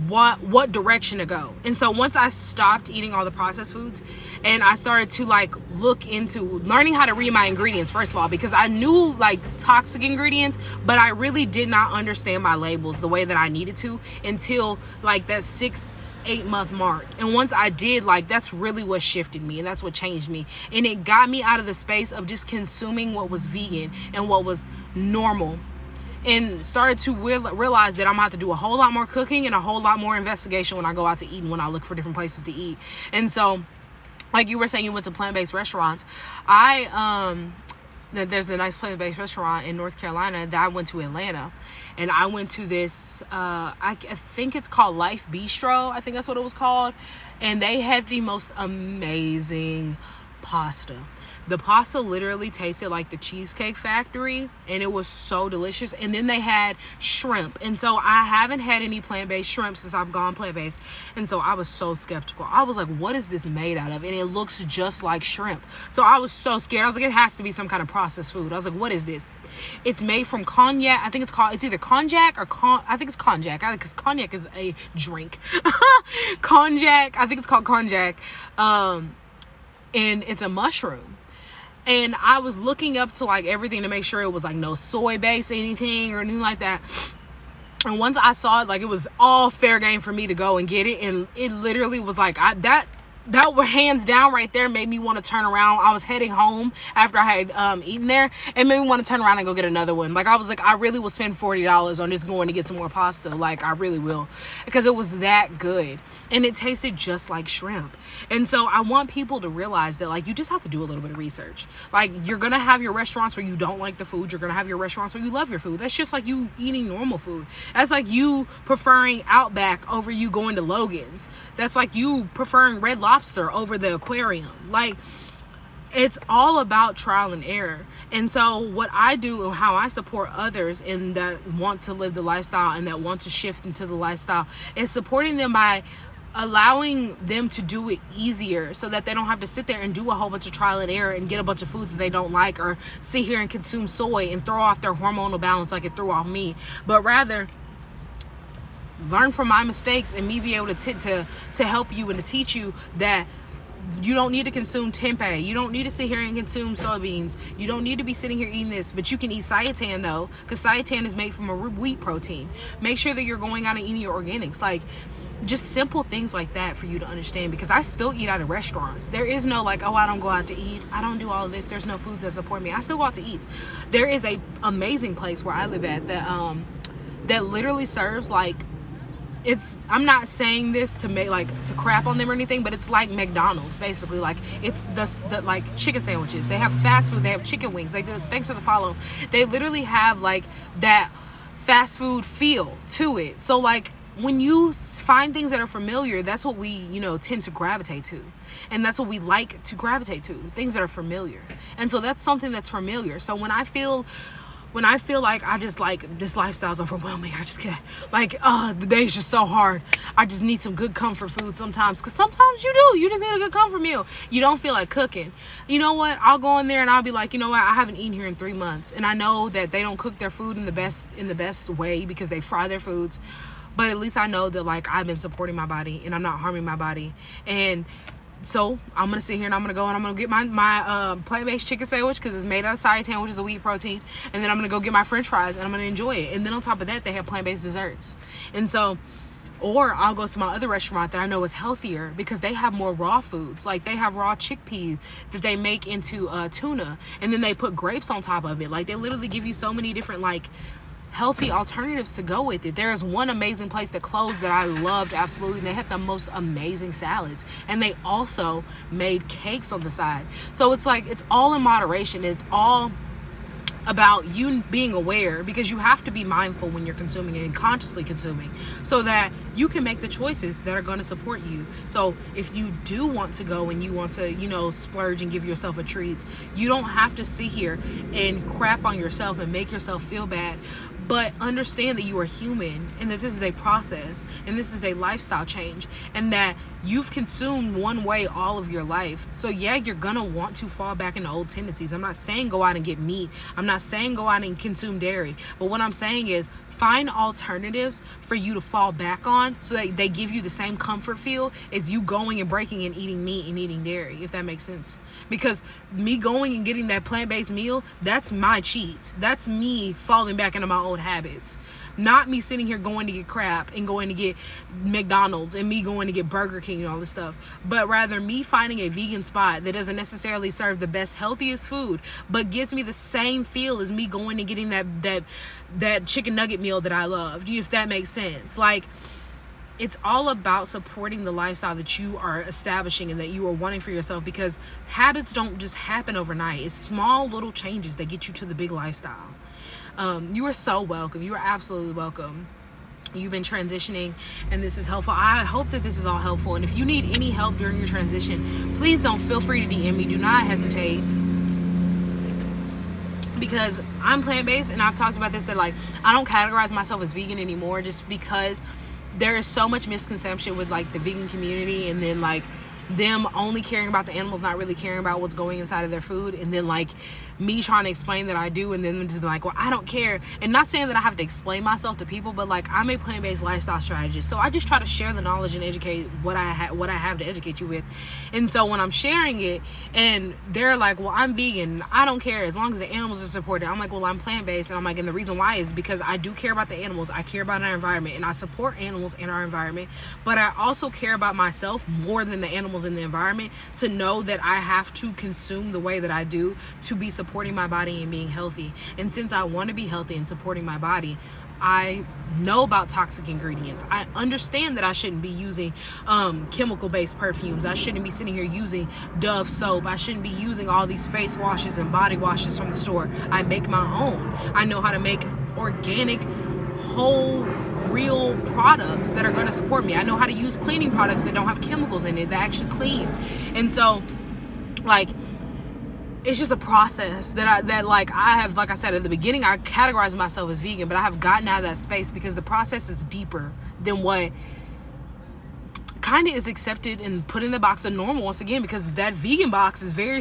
what direction to go. And so once I stopped eating all the processed foods and I started to like look into learning how to read my ingredients, first of all, because I knew like toxic ingredients, but I really did not understand my labels the way that I needed to until like that 6-8 month mark. And once I did, like, that's really what shifted me, and that's what changed me, and it got me out of the space of just consuming what was vegan and what was normal, and started to realize that I'm gonna have to do a whole lot more cooking and a whole lot more investigation when I go out to eat and when I look for different places to eat. And so, like you were saying, you went to plant-based restaurants. There's a nice plant-based restaurant in North Carolina that I went to Atlanta, and I went to this I think it's called Life Bistro. I think that's what it was called, and they had the most amazing pasta. The pasta literally tasted like the Cheesecake Factory, and it was so delicious. And then they had shrimp, and so I haven't had any plant-based shrimp since I've gone plant-based, and so I was so skeptical. I was like, what is this made out of? And it looks just like shrimp. So I was so scared. I was like, it has to be some kind of processed food. I was like, what is this? It's made from cognac. I think it's either cognac or I think it's cognac, because cognac is a drink. Cognac, I think it's called cognac, and it's a mushroom. And I was looking up to like everything to make sure it was like no soy base anything or anything like that. And once I saw it, like, it was all fair game for me to go and get it. And it literally was like, that were hands down right there made me want to turn around. I was heading home after I had eaten there. It made me want to turn around and go get another one. Like, I was like, I really will spend $40 on just going to get some more pasta. Like, I really will, because it was that good. And it tasted just like shrimp. And so I want people to realize that, like, you just have to do a little bit of research. Like, you're going to have your restaurants where you don't like the food. You're going to have your restaurants where you love your food. That's just like you eating normal food. That's like you preferring Outback over you going to Logan's. That's like you preferring Red Lobster over the aquarium. Like, it's all about trial and error. And so what I do and how I support others in that want to live the lifestyle and that want to shift into the lifestyle is supporting them by allowing them to do it easier, so that they don't have to sit there and do a whole bunch of trial and error and get a bunch of foods that they don't like, or sit here and consume soy and throw off their hormonal balance like it threw off me, but rather learn from my mistakes and me be able to help you and to teach you that you don't need to consume tempeh. You don't need to sit here and consume soybeans. You don't need to be sitting here eating this, but you can eat seitan though, because seitan is made from a wheat protein. Make sure that you're going out and eating your organics. Like, just simple things like that for you to understand, because I still eat out of restaurants. There is no like, oh, I don't go out to eat, I don't do all of this, there's no foods that support me. I still go out to eat. There is a amazing place where I live at that literally serves like, I'm not saying this to make like to crap on them or anything, but it's like McDonald's basically. Like, it's the like chicken sandwiches. They have fast food, they have chicken wings. Like, thanks for the follow. They literally have like that fast food feel to it. So like, when you find things that are familiar, that's what we, tend to gravitate to. And that's what we like to gravitate to, things that are familiar. And so that's something that's familiar. So when I feel like I just like this lifestyle's overwhelming, I just get like, the day's just so hard, I just need some good comfort food sometimes, because sometimes you just need a good comfort meal. You don't feel like cooking. You know what? I'll go in there and I'll be like, you know what? I haven't eaten here in 3 months, and I know that they don't cook their food in the best way because they fry their foods. But at least I know that like I've been supporting my body and I'm not harming my body. And so I'm gonna sit here and I'm gonna go and I'm gonna get my plant-based chicken sandwich, because it's made out of seitan, which is a wheat protein. And then I'm gonna go get my french fries and I'm gonna enjoy it. And then on top of that, they have plant-based desserts. And so, or I'll go to my other restaurant that I know is healthier, because they have more raw foods. Like, they have raw chickpeas that they make into tuna, and then they put grapes on top of it. Like, they literally give you so many different like healthy alternatives to go with it. There is one amazing place that closed that I loved absolutely. They had the most amazing salads, and they also made cakes on the side. So it's like, it's all in moderation. It's all about you being aware, because you have to be mindful when you're consuming and consciously consuming, so that you can make the choices that are going to support you. So if you do want to go and you want to, splurge and give yourself a treat, you don't have to sit here and crap on yourself and make yourself feel bad But understand that you are human, and that this is a process, and this is a lifestyle change, and that you've consumed one way all of your life. So yeah, you're gonna want to fall back into old tendencies. I'm not saying go out and get meat. I'm not saying go out and consume dairy. But what I'm saying is find alternatives for you to fall back on, so that they give you the same comfort feel as you going and breaking and eating meat and eating dairy, if that makes sense. Because me going and getting that plant-based meal, that's my cheat. That's me falling back into my old habits. Not me sitting here going to get crap and going to get McDonald's and me going to get Burger King and all this stuff. But rather me finding a vegan spot that doesn't necessarily serve the best, healthiest food, but gives me the same feel as me going and getting that chicken nugget meal that I loved, if that makes sense. Like, it's all about supporting the lifestyle that you are establishing and that you are wanting for yourself, because habits don't just happen overnight. It's small little changes that get you to the big lifestyle. You are so welcome. You are absolutely welcome. You've been transitioning and this is helpful. I hope that this is all helpful. And if you need any help during your transition, please don't feel free to DM me. Do not hesitate. Because I'm plant-based, and I've talked about this, that like I don't categorize myself as vegan anymore, just because there is so much misconception with like the vegan community, and then like them only caring about the animals, not really caring about what's going inside of their food, and then like me trying to explain that I do, and then just be like, well, I don't care. And not saying that I have to explain myself to people, but like I'm a plant-based lifestyle strategist, so I just try to share the knowledge and educate what I have to educate you with. And so when I'm sharing it and they're like, well, I'm vegan, I don't care as long as the animals are supported, I'm like, well, I'm plant-based. And I'm like, and the reason why is because I do care about the animals, I care about our environment, and I support animals in our environment, but I also care about myself more than the animals in the environment, to know that I have to consume the way that I do to be supporting my body and being healthy. And since I want to be healthy and supporting my body, I know about toxic ingredients. I understand that I shouldn't be using chemical-based perfumes. I shouldn't be sitting here using Dove soap. I shouldn't be using all these face washes and body washes from the store. I make my own. I know how to make organic, whole, real products that are going to support me. I know how to use cleaning products that don't have chemicals in it, that actually clean. And so, like, it's just a process that I have, like I said at the beginning, I categorized myself as vegan, but I have gotten out of that space because the process is deeper than what kind of is accepted and put in the box of normal, once again, because that vegan box is very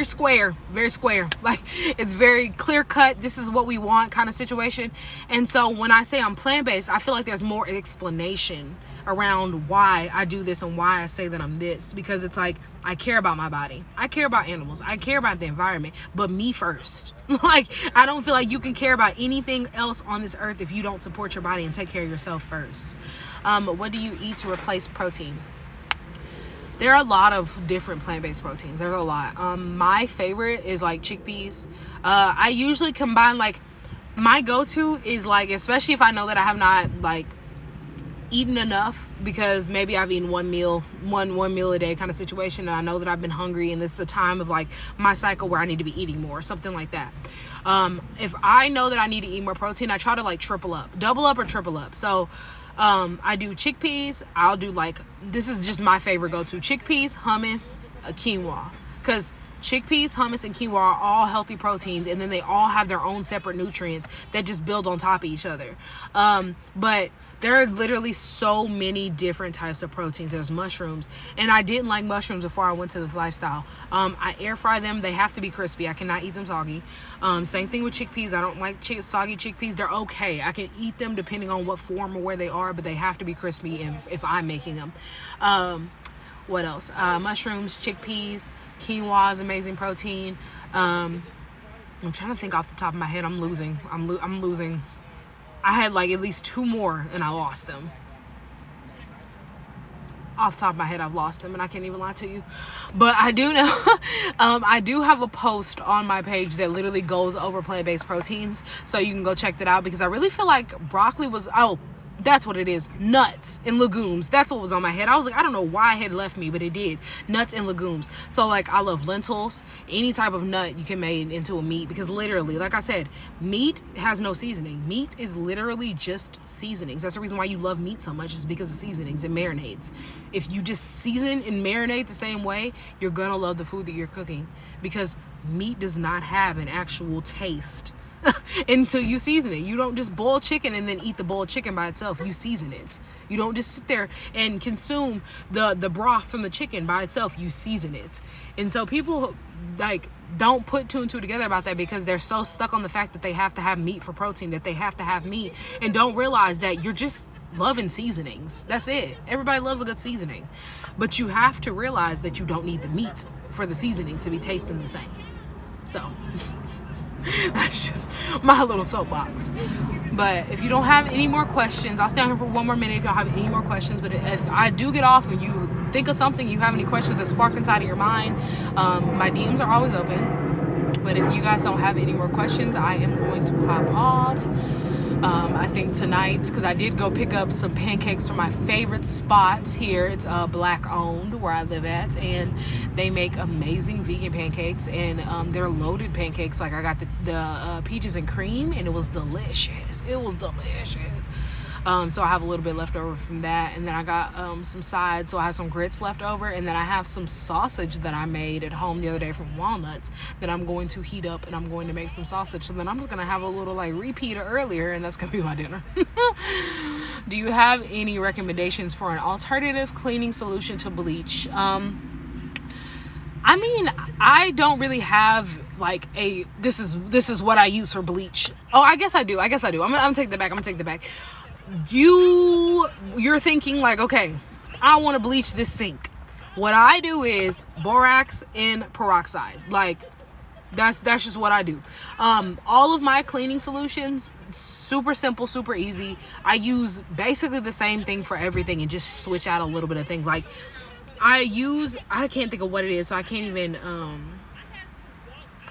square, like it's very clear cut, this is what we want kind of situation. And so when I say I'm plant-based, I feel like there's more explanation around why I do this and why I say that I'm this, because it's like I care about my body, I care about animals, I care about the environment, but me first. Like, I don't feel like you can care about anything else on this earth if you don't support your body and take care of yourself first. What do you eat to replace protein? There are a lot of different plant-based proteins. There's a lot. My favorite is like chickpeas. I usually combine, like, my go-to is like, especially if I know that I have not like eaten enough, because maybe I've eaten one meal a day kind of situation, and I know that I've been hungry and this is a time of like my cycle where I need to be eating more, something like that. If I know that I need to eat more protein, I try to like double up or triple up. So I do chickpeas. I'll do like, this is just my favorite go-to: chickpeas, hummus, quinoa, because chickpeas, hummus, and quinoa are all healthy proteins, and then they all have their own separate nutrients that just build on top of each other. But there are literally so many different types of proteins. There's mushrooms, and I didn't like mushrooms before I went to this lifestyle. I air fry them. They have to be crispy. I cannot eat them soggy. Same thing with chickpeas. I don't like soggy chickpeas. They're okay. I can eat them depending on what form or where they are, but they have to be crispy if I'm making them. What else? Mushrooms, chickpeas, quinoa is amazing protein. I'm trying to think off the top of my head. I'm losing. I had like at least 2 more and I lost them. Off the top of my head, I've lost them, and I can't even lie to you. But I do know, I do have a post on my page that literally goes over plant-based proteins. So you can go check that out, because I really feel like broccoli was, that's what it is. Nuts and legumes. That's what was on my head. I was like, I don't know why it had left me, but it did. Nuts and legumes. So like, I love lentils. Any type of nut you can make into a meat, because literally, like I said, meat has no seasoning. Meat is literally just seasonings. That's the reason why you love meat so much, is because of seasonings and marinades. If you just season and marinate the same way, you're gonna love the food that you're cooking, because meat does not have an actual taste until you season it. You don't just boil chicken and then eat the boiled chicken by itself. You season it. You don't just sit there and consume the broth from the chicken by itself. You season it. And so people like don't put two and two together about that, because they're so stuck on the fact that they have to have meat for protein, that they have to have meat, and don't realize that you're just loving seasonings. That's it. Everybody loves a good seasoning, but you have to realize that you don't need the meat for the seasoning to be tasting the same. So that's just my little soapbox. But if you don't have any more questions, I'll stay on here for one more minute if y'all have any more questions. But if I do get off and you think of something, you have any questions that spark inside of your mind, my DMs are always open. But if you guys don't have any more questions, I am going to pop off. I think tonight, because I did go pick up some pancakes from my favorite spot here. It's black owned where I live at, and they make amazing vegan pancakes, and they're loaded pancakes. Like I got the peaches and cream, and it was delicious. It was delicious. So I have a little bit left over from that, and then I got some sides, so I have some grits left over, and then I have some sausage that I made at home the other day from walnuts that I'm going to heat up, and I'm going to make some sausage. So then I'm just gonna have a little like repeat of earlier, and that's gonna be my dinner. Do you have any recommendations for an alternative cleaning solution to bleach? I mean, I don't really have like this is what I use for bleach. Oh, I guess I do. I'm gonna take that back. You're thinking like, okay, I want to bleach this sink. What I do is borax and peroxide. Like that's just what I do. All of my cleaning solutions, super simple, super easy. I use basically the same thing for everything and just switch out a little bit of things. Like I can't think of what it is, so I can't even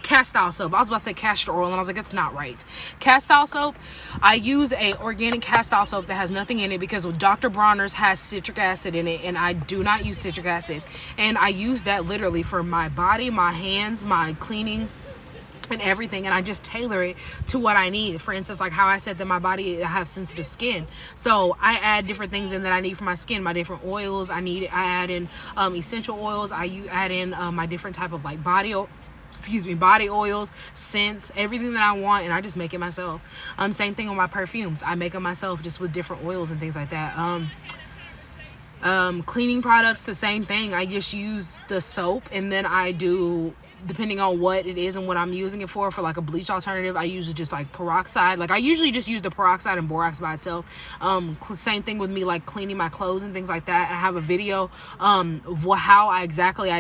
castile soap. I was about to say castor oil, and I was like, that's not right. Castile soap, I use a organic castile soap that has nothing in it, because Dr. Bronner's has citric acid in it, and I do not use citric acid. And I use that literally for my body, my hands, my cleaning, and everything, and I just tailor it to what I need. For instance, like how I said that my body, I have sensitive skin, so I add different things in that I need for my skin, my different oils. I add in essential oils. I add in my different type of like body oils, scents, everything that I want, and I just make it myself. Same thing with my perfumes. I make them myself, just with different oils and things like that. Cleaning products, the same thing. I just use the soap, and then I do, depending on what it is and what I'm using it for like a bleach alternative, I usually just like peroxide. Like I usually just use the peroxide and borax by itself. Same thing with me like cleaning my clothes and things like that. I have a video of how I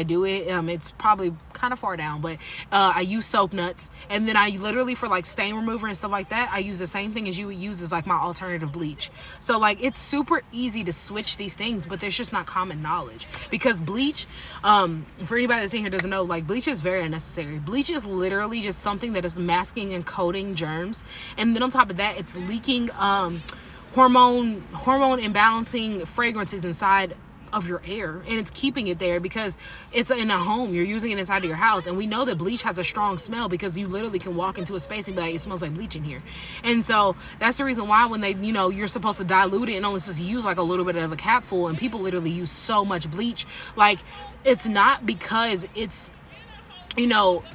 do it. It's probably kind of far down, but I use soap nuts, and then I literally, for like stain remover and stuff like that, I use the same thing as you would use as like my alternative bleach. So like it's super easy to switch these things, but there's just not common knowledge, because bleach, for anybody that's in here doesn't know, like bleach is very unnecessary. Bleach is literally just something that is masking and coating germs, and then on top of that, it's leaking hormone imbalancing fragrances inside of your air, and it's keeping it there because it's in a home. You're using it inside of your house, and we know that bleach has a strong smell, because you literally can walk into a space and be like, it smells like bleach in here. And so that's the reason why when they, you're supposed to dilute it and only supposed to use like a little bit of a capful, and people literally use so much bleach. Like it's not because it's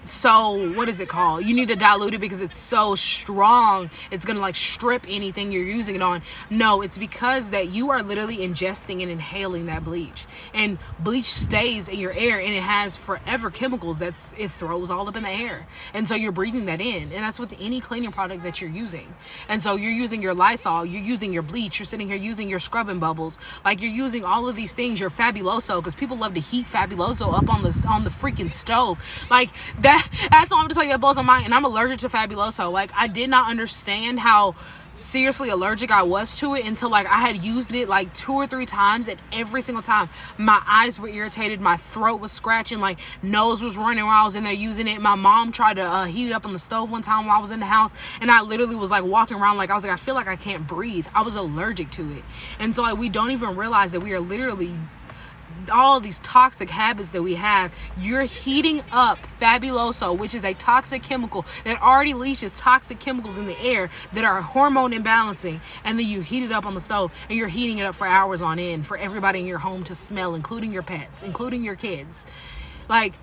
so what is it called? You need to dilute it because it's so strong, it's gonna like strip anything you're using it on. No, it's because that you are literally ingesting and inhaling that bleach, and bleach stays in your air, and it has forever chemicals that it throws all up in the air, and so you're breathing that in. And that's with any cleaning product that you're using. And so you're using your Lysol, you're using your bleach, you're sitting here using your scrubbing bubbles, like you're using all of these things, your Fabuloso, because people love to heat Fabuloso up on the freaking stove. Like that's all. I'm just like, that blows my mind. And I'm allergic to Fabuloso. Like I did not understand how seriously allergic I was to it until like I had used it like 2 or 3 times, and every single time my eyes were irritated, my throat was scratching, like nose was running while I was in there using it. My mom tried to heat it up on the stove one time while I was in the house, and I literally was like walking around like I was like, I feel like I can't breathe. I was allergic to it. And so like we don't even realize that we are literally, all these toxic habits that we have, you're heating up Fabuloso, which is a toxic chemical that already leaches toxic chemicals in the air that are hormone imbalancing, and then you heat it up on the stove, and you're heating it up for hours on end for everybody in your home to smell, including your pets, including your kids. Like,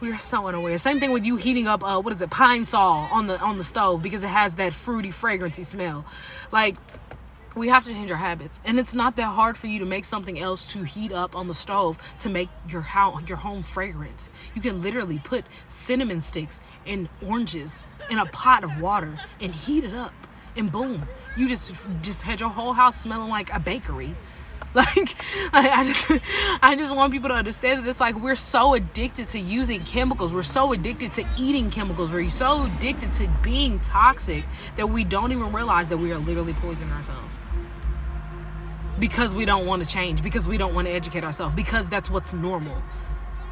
We are so unaware. Same thing with you heating up pine sol on the stove because it has that fruity fragrancy smell. Like, we have to change our habits, and it's not that hard for you to make something else to heat up on the stove to make your home fragrance. You can literally put cinnamon sticks and oranges in a pot of water and heat it up, and boom, you just had your whole house smelling like a bakery. Like, I just want people to understand that it's like we're so addicted to using chemicals. We're so addicted to eating chemicals. We're so addicted to being toxic that we don't even realize that we are literally poisoning ourselves. Because we don't want to change. Because we don't want to educate ourselves. Because that's what's normal.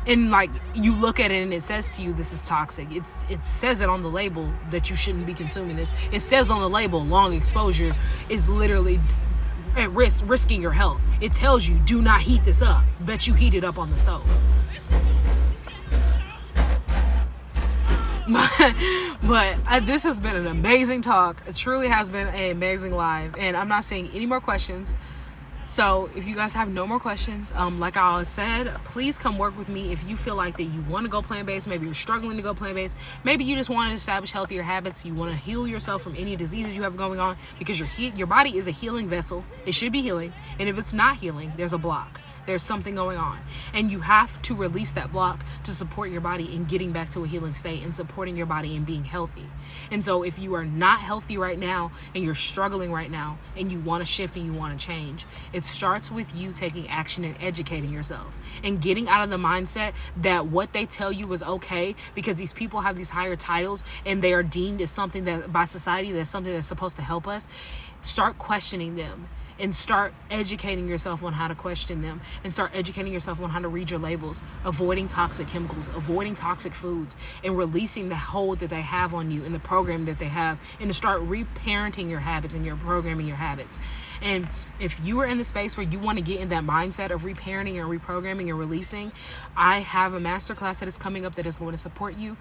And like, you look at it and it says to you, this is toxic. It says it on the label that you shouldn't be consuming this. It says on the label, long exposure is literally at risking your health. It tells you, do not heat this up. Bet you heat it up on the stove. But this has been an amazing talk. It truly has been an amazing live, and I'm not seeing any more questions. So if you guys have no more questions, like I always said, please come work with me if you feel like that you want to go plant-based. Maybe you're struggling to go plant-based. Maybe you just want to establish healthier habits. You want to heal yourself from any diseases you have going on, because your body is a healing vessel. It should be healing. And if it's not healing, there's a block. There's something going on, and you have to release that block to support your body in getting back to a healing state and supporting your body in being healthy. And so if you are not healthy right now and you're struggling right now and you want to shift and you want to change, it starts with you taking action and educating yourself and getting out of the mindset that what they tell you is okay because these people have these higher titles and they are deemed as something that by society that's something that's supposed to help us. Start questioning them. And start educating yourself on how to question them, and start educating yourself on how to read your labels, avoiding toxic chemicals, avoiding toxic foods, and releasing the hold that they have on you and the program that they have, and to start reparenting your habits and your programming your habits. And if you are in the space where you want to get in that mindset of reparenting and reprogramming and releasing, I have a masterclass that is coming up that is going to support you.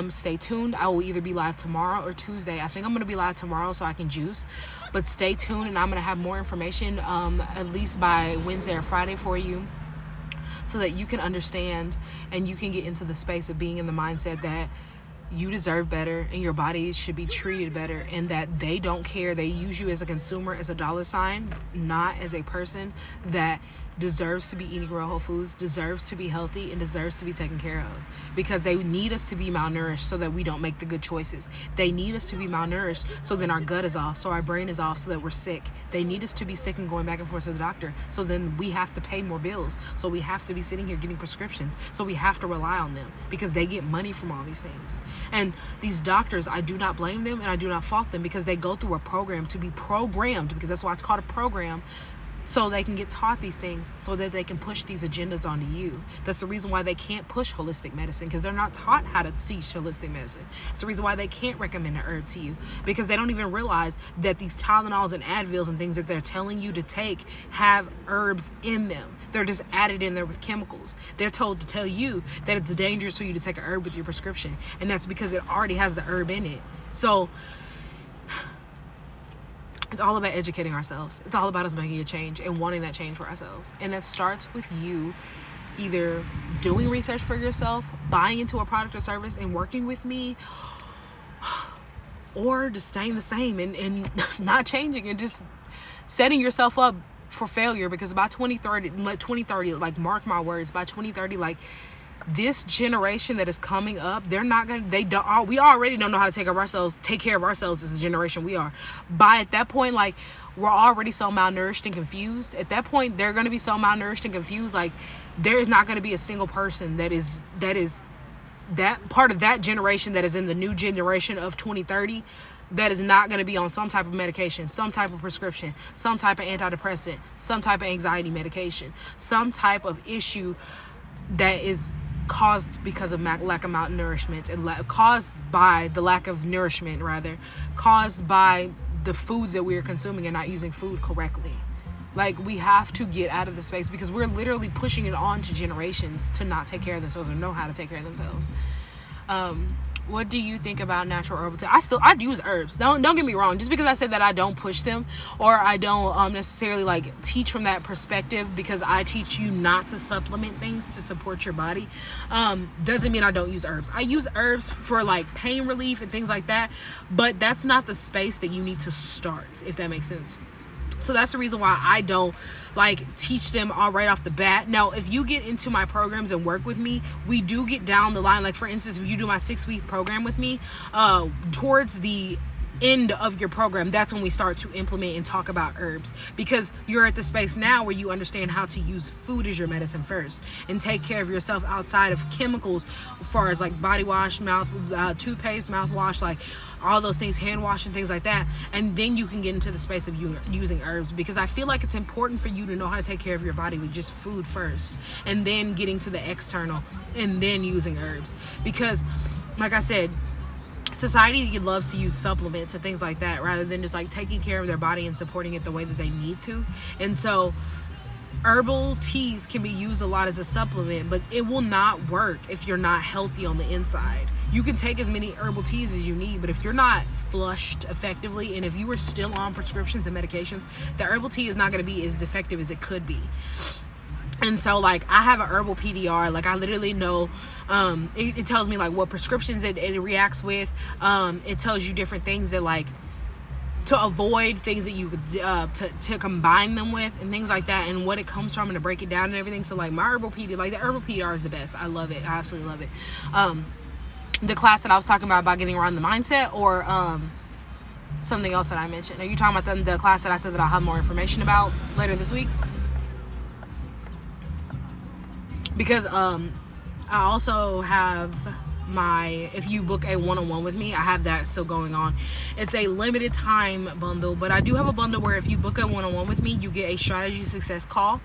Stay tuned. I will either be live tomorrow or Tuesday. I think I'm going to be live tomorrow so I can juice, but stay tuned, and I'm going to have more information at least by Wednesday or Friday for you, so that you can understand and you can get into the space of being in the mindset that you deserve better and your body should be treated better, and that they don't care. They use you as a consumer, as a dollar sign, not as a person that deserves to be eating real whole foods, deserves to be healthy, and deserves to be taken care of, because they need us to be malnourished so that we don't make the good choices. They need us to be malnourished so then our gut is off, so our brain is off, so that we're sick. They need us to be sick and going back and forth to the doctor, so then we have to pay more bills, so we have to be sitting here getting prescriptions, so we have to rely on them because they get money from all these things. And these doctors, I do not blame them and I do not fault them, because they go through a program to be programmed, because that's why it's called a program, so they can get taught these things, so that they can push these agendas onto you. That's the reason why they can't push holistic medicine, because they're not taught how to teach holistic medicine. It's the reason why they can't recommend an herb to you, because they don't even realize that these Tylenols and Advils and things that they're telling you to take have herbs in them. They're just added in there with chemicals. They're told to tell you that it's dangerous for you to take a herb with your prescription, and that's because it already has the herb in it. So it's all about educating ourselves. It's all about us making a change and wanting that change for ourselves. And that starts with you either doing research for yourself, buying into a product or service and working with me, or just staying the same and not changing and just setting yourself up for failure. Because by 2030, like, mark my words, by 2030, like, this generation that is coming up, we already don't know how to take care of ourselves as a generation we are. By at that point, like, we're already so malnourished and confused. At that point, they're going to be so malnourished and confused, like, there is not going to be a single person that is that part of that generation that is in the new generation of 2030 that is not going to be on some type of medication, some type of prescription, some type of antidepressant, some type of anxiety medication, some type of issue that is caused because of lack of malnourishment, and caused by the lack of nourishment, rather, caused by the foods that we are consuming and not using food correctly. Like, we have to get out of the space, because we're literally pushing it on to generations to not take care of themselves or know how to take care of themselves. what do you think about natural herbal tea? I use herbs. Don't get me wrong. Just because I said that I don't push them, or I don't necessarily like teach from that perspective, because I teach you not to supplement things to support your body, doesn't mean I don't use herbs. I use herbs for like pain relief and things like that, but that's not the space that you need to start, if that makes sense. So that's the reason why I don't like teach them all right off the bat. Now, if you get into my programs and work with me, we do get down the line. Like, for instance, if you do my 6-week program with me, towards the end of your program, that's when we start to implement and talk about herbs, because you're at the space now where you understand how to use food as your medicine first and take care of yourself outside of chemicals, as far as like body wash, toothpaste, mouthwash, like all those things, hand wash and things like that. And then you can get into the space of using herbs, because I feel like it's important for you to know how to take care of your body with just food first, and then getting to the external, and then using herbs. Because like I said, society loves to use supplements and things like that rather than just like taking care of their body and supporting it the way that they need to. And so herbal teas can be used a lot as a supplement, but it will not work if you're not healthy on the inside. You can take as many herbal teas as you need, but if you're not flushed effectively, and if you are still on prescriptions and medications, the herbal tea is not going to be as effective as it could be. And so like I have an herbal PDR. Like I literally know, it tells me like what prescriptions it reacts with. It tells you different things that like to avoid, things that you could to combine them with, and things like that, and what it comes from, and to break it down and everything. So like my herbal PDR, like the herbal PDR is the best. I love it. I absolutely love it. The class that I was talking about getting around the mindset, or something else that I mentioned. Are you talking about the class that I said that I'll have more information about later this week? Because I also have if you book a one-on-one with me, I have that still going on. It's a limited time bundle, but I do have a bundle where if you book a one-on-one with me, you get a strategy success call.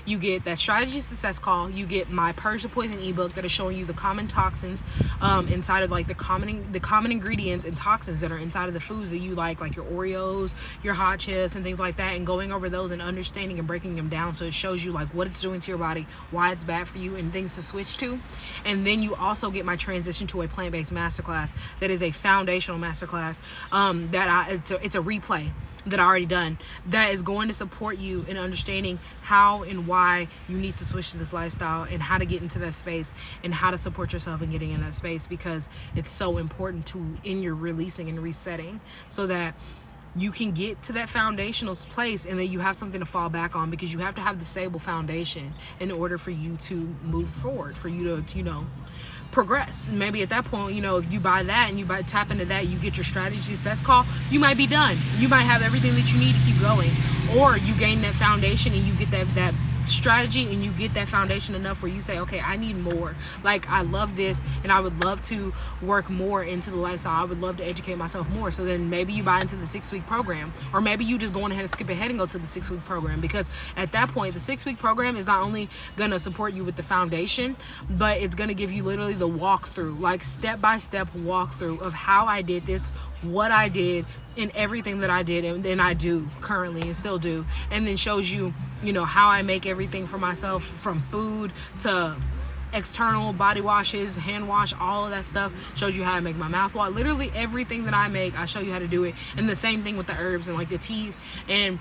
You get that strategy success call. You get my Purge the Poison E-Book that is showing you the common toxins inside of like the common ingredients and toxins that are inside of the foods that you like your Oreos, your hot chips, and things like that, and going over those and understanding and breaking them down, so it shows you like what it's doing to your body, why it's bad for you, and things to switch to. And then you also get my transition to a plant-based masterclass that is a foundational masterclass it's a replay that I already done, that is going to support you in understanding how and why you need to switch to this lifestyle, and how to get into that space, and how to support yourself in getting in that space, because it's so important in your releasing and resetting, so that you can get to that foundational place, and then you have something to fall back on, because you have to have the stable foundation in order for you to move forward, for you to progress. Maybe at that point, if you buy that and you tap into that, you get your strategy success call, you might be done. You might have everything that you need to keep going, or you gain that foundation and you get that strategy, and you get that foundation enough where you say, okay, I need more. Like, I love this, and I would love to work more into the lifestyle. I would love to educate myself more. So then maybe you buy into the 6-week program, or maybe you just go on ahead and skip ahead and go to the 6-week program, because at that point, the 6-week program is not only going to support you with the foundation, but it's going to give you literally the walkthrough, like step-by-step walkthrough of how I did this, what I did, and everything that I did and I do currently and still do, and then shows you, how I make everything for myself, from food to external body washes, hand wash, all of that stuff. Shows you how to make my mouthwash. Literally everything that I make, I show you how to do it. And the same thing with the herbs and like the teas, and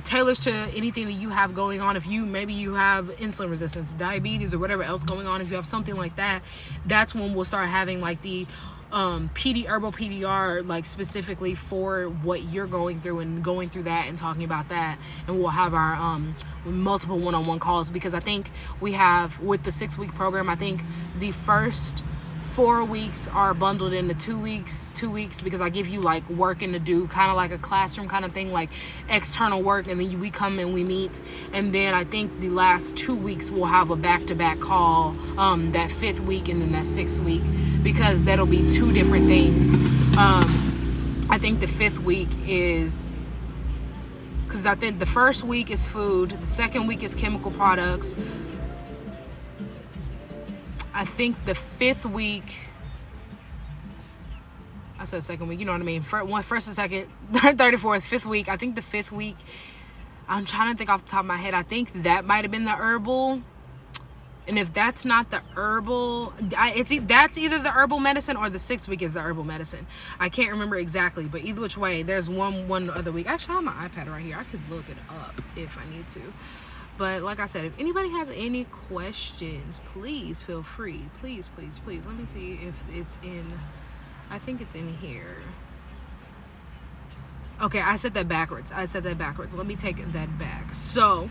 tailors to anything that you have going on. If maybe you have insulin resistance, diabetes, or whatever else going on, if you have something like that, that's when we'll start having like the herbal PDR, like specifically for what you're going through, and going through that and talking about that. And we'll have our multiple one-on-one calls, because I think we have, with the 6-week program, I think the first 4 weeks are bundled into 2 weeks, because I give you like working to do, kind of like a classroom kind of thing, like external work, and then we come and we meet. And then I think the last 2 weeks we'll have a back-to-back call, that 5th week and then that 6th week, because that'll be 2 different things. I think the 5th week is, because I think the first week is food, the 2nd week is chemical products. I think the 5th week, I said 2nd week, you know what I mean? First and second, third and fourth, 5th week. I think the 5th week, I'm trying to think off the top of my head. I think that might have been the herbal. And if that's not the herbal, that's either the herbal medicine or the 6th week is the herbal medicine. I can't remember exactly, but either which way, there's one other week. Actually, I have my iPad right here. I could look it up if I need to. But like I said, if anybody has any questions, please feel free. Please, please, please. Let me see if it's in, I think it's in here. Okay, I said that backwards. Let me take that back. So,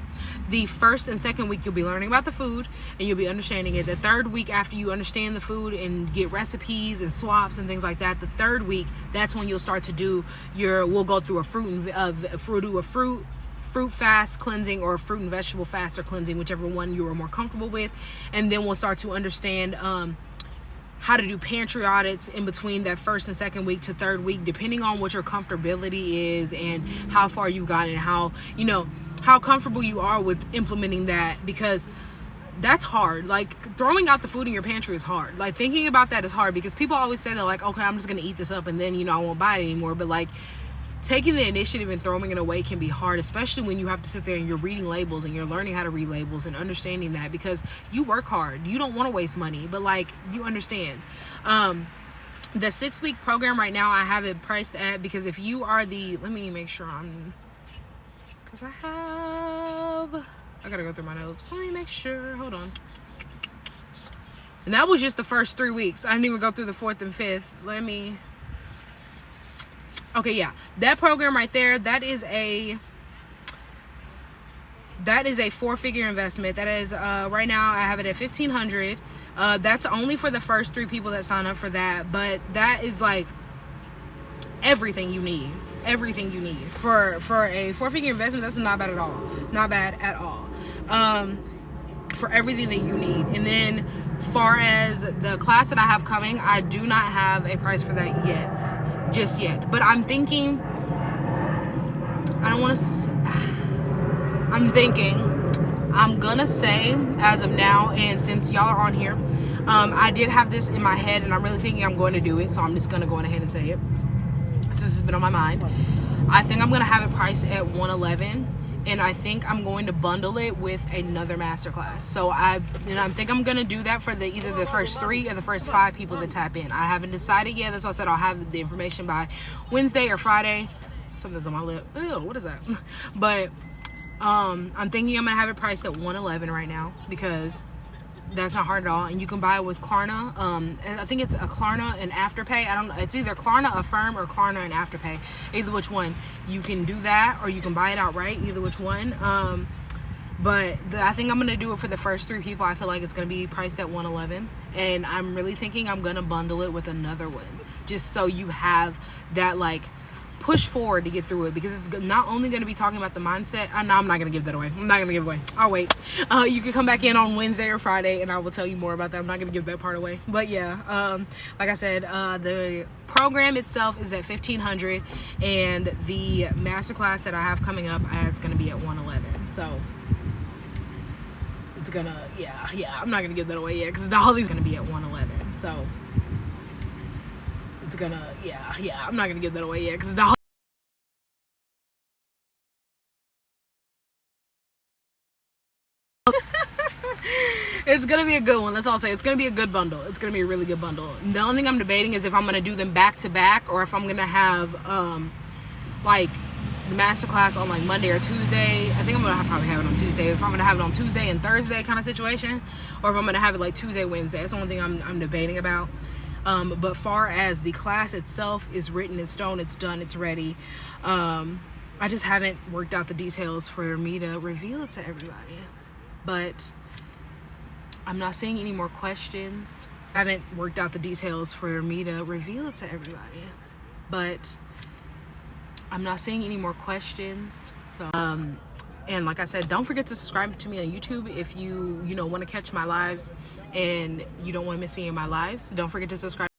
the 1st and 2nd week, you'll be learning about the food and you'll be understanding it. The 3rd week, after you understand the food and get recipes and swaps and things like that, the 3rd week, that's when you'll start to do we'll go through a fruit fast cleansing or a fruit and vegetable fast or cleansing, whichever one you are more comfortable with. And then we'll start to understand how to do pantry audits in between that 1st and 2nd week to 3rd week, depending on what your comfortability is and how far you've gotten and how comfortable you are with implementing that, because that's hard. Like, throwing out the food in your pantry is hard. Like, thinking about that is hard, because people always say that, like, okay, I'm just gonna eat this up and then I won't buy it anymore. But like, taking the initiative and throwing it away can be hard, especially when you have to sit there and you're reading labels and you're learning how to read labels and understanding that, because you work hard. You don't want to waste money, but like, you understand. The 6-week program right now, I have it priced at, because if you are let me make sure because I gotta go through my notes. Let me make sure, hold on. And that was just the first 3 weeks. I didn't even go through the 4th and 5th. Okay, yeah, that program right there, that is a 4-figure investment. That is right now I have it at $1,500. That's only for the first 3 people that sign up for that, but that is like everything you need for a 4-figure investment. That's not bad at all. For everything that you need. And then far as the class that I have coming, I do not have a price for that just yet, but I'm thinking I'm gonna say, as of now, and since y'all are on here, I did have this in my head and I'm really thinking I'm going to do it, so I'm just gonna go ahead and say it since it's been on my mind. I think I'm gonna have it priced at $111, and I think I'm going to bundle it with another masterclass. So I think I'm gonna do that for either the first 3 or the first 5 people that tap in. I haven't decided yet. That's why I said I'll have the information by Wednesday or Friday. Something's on my lip. Ew, what is that? But I'm thinking I'm gonna have it priced at $111 right now, because that's not hard at all, and you can buy it with Klarna. And I think it's a Klarna and Afterpay. I don't know. It's either Klarna Affirm or Klarna and Afterpay. Either which one, you can do that, or you can buy it outright. Either which one. But I think I'm gonna do it for the first 3 people. I feel like it's gonna be priced at $111, and I'm really thinking I'm gonna bundle it with another one, just so you have that like push forward to get through it, because it's not only going to be talking about the mindset. No, I'm not going to give that away. I'll wait. You can come back in on Wednesday or Friday and I will tell you more about that. I'm not going to give that part away, but yeah, like I said, the program itself is at $1,500, and the masterclass that I have coming up, it's going to be at $111. So it's gonna, yeah, I'm not going to give that away yet, because the Holly's going to be at $111. So it's gonna, yeah, I'm not going to give that away yet, because the it's gonna be a good one. That's all I'll say. It's gonna be a good bundle. It's gonna be a really good bundle. The only thing I'm debating is if I'm gonna do them back to back, or if I'm gonna have like the masterclass on like Monday or Tuesday. I think I'm gonna probably have it on Tuesday. If I'm gonna have it on Tuesday and Thursday kind of situation, or if I'm gonna have it like Tuesday, Wednesday. That's the only thing I'm debating about. But far as the class itself is written in stone, it's done, it's ready. I just haven't worked out the details for me to reveal it to everybody. But I'm not seeing any more questions. I haven't worked out the details for me to reveal it to everybody. But I'm not seeing any more questions. So, and like I said, don't forget to subscribe to me on YouTube if you want to catch my lives and you don't want to miss any of my lives. Don't forget to subscribe.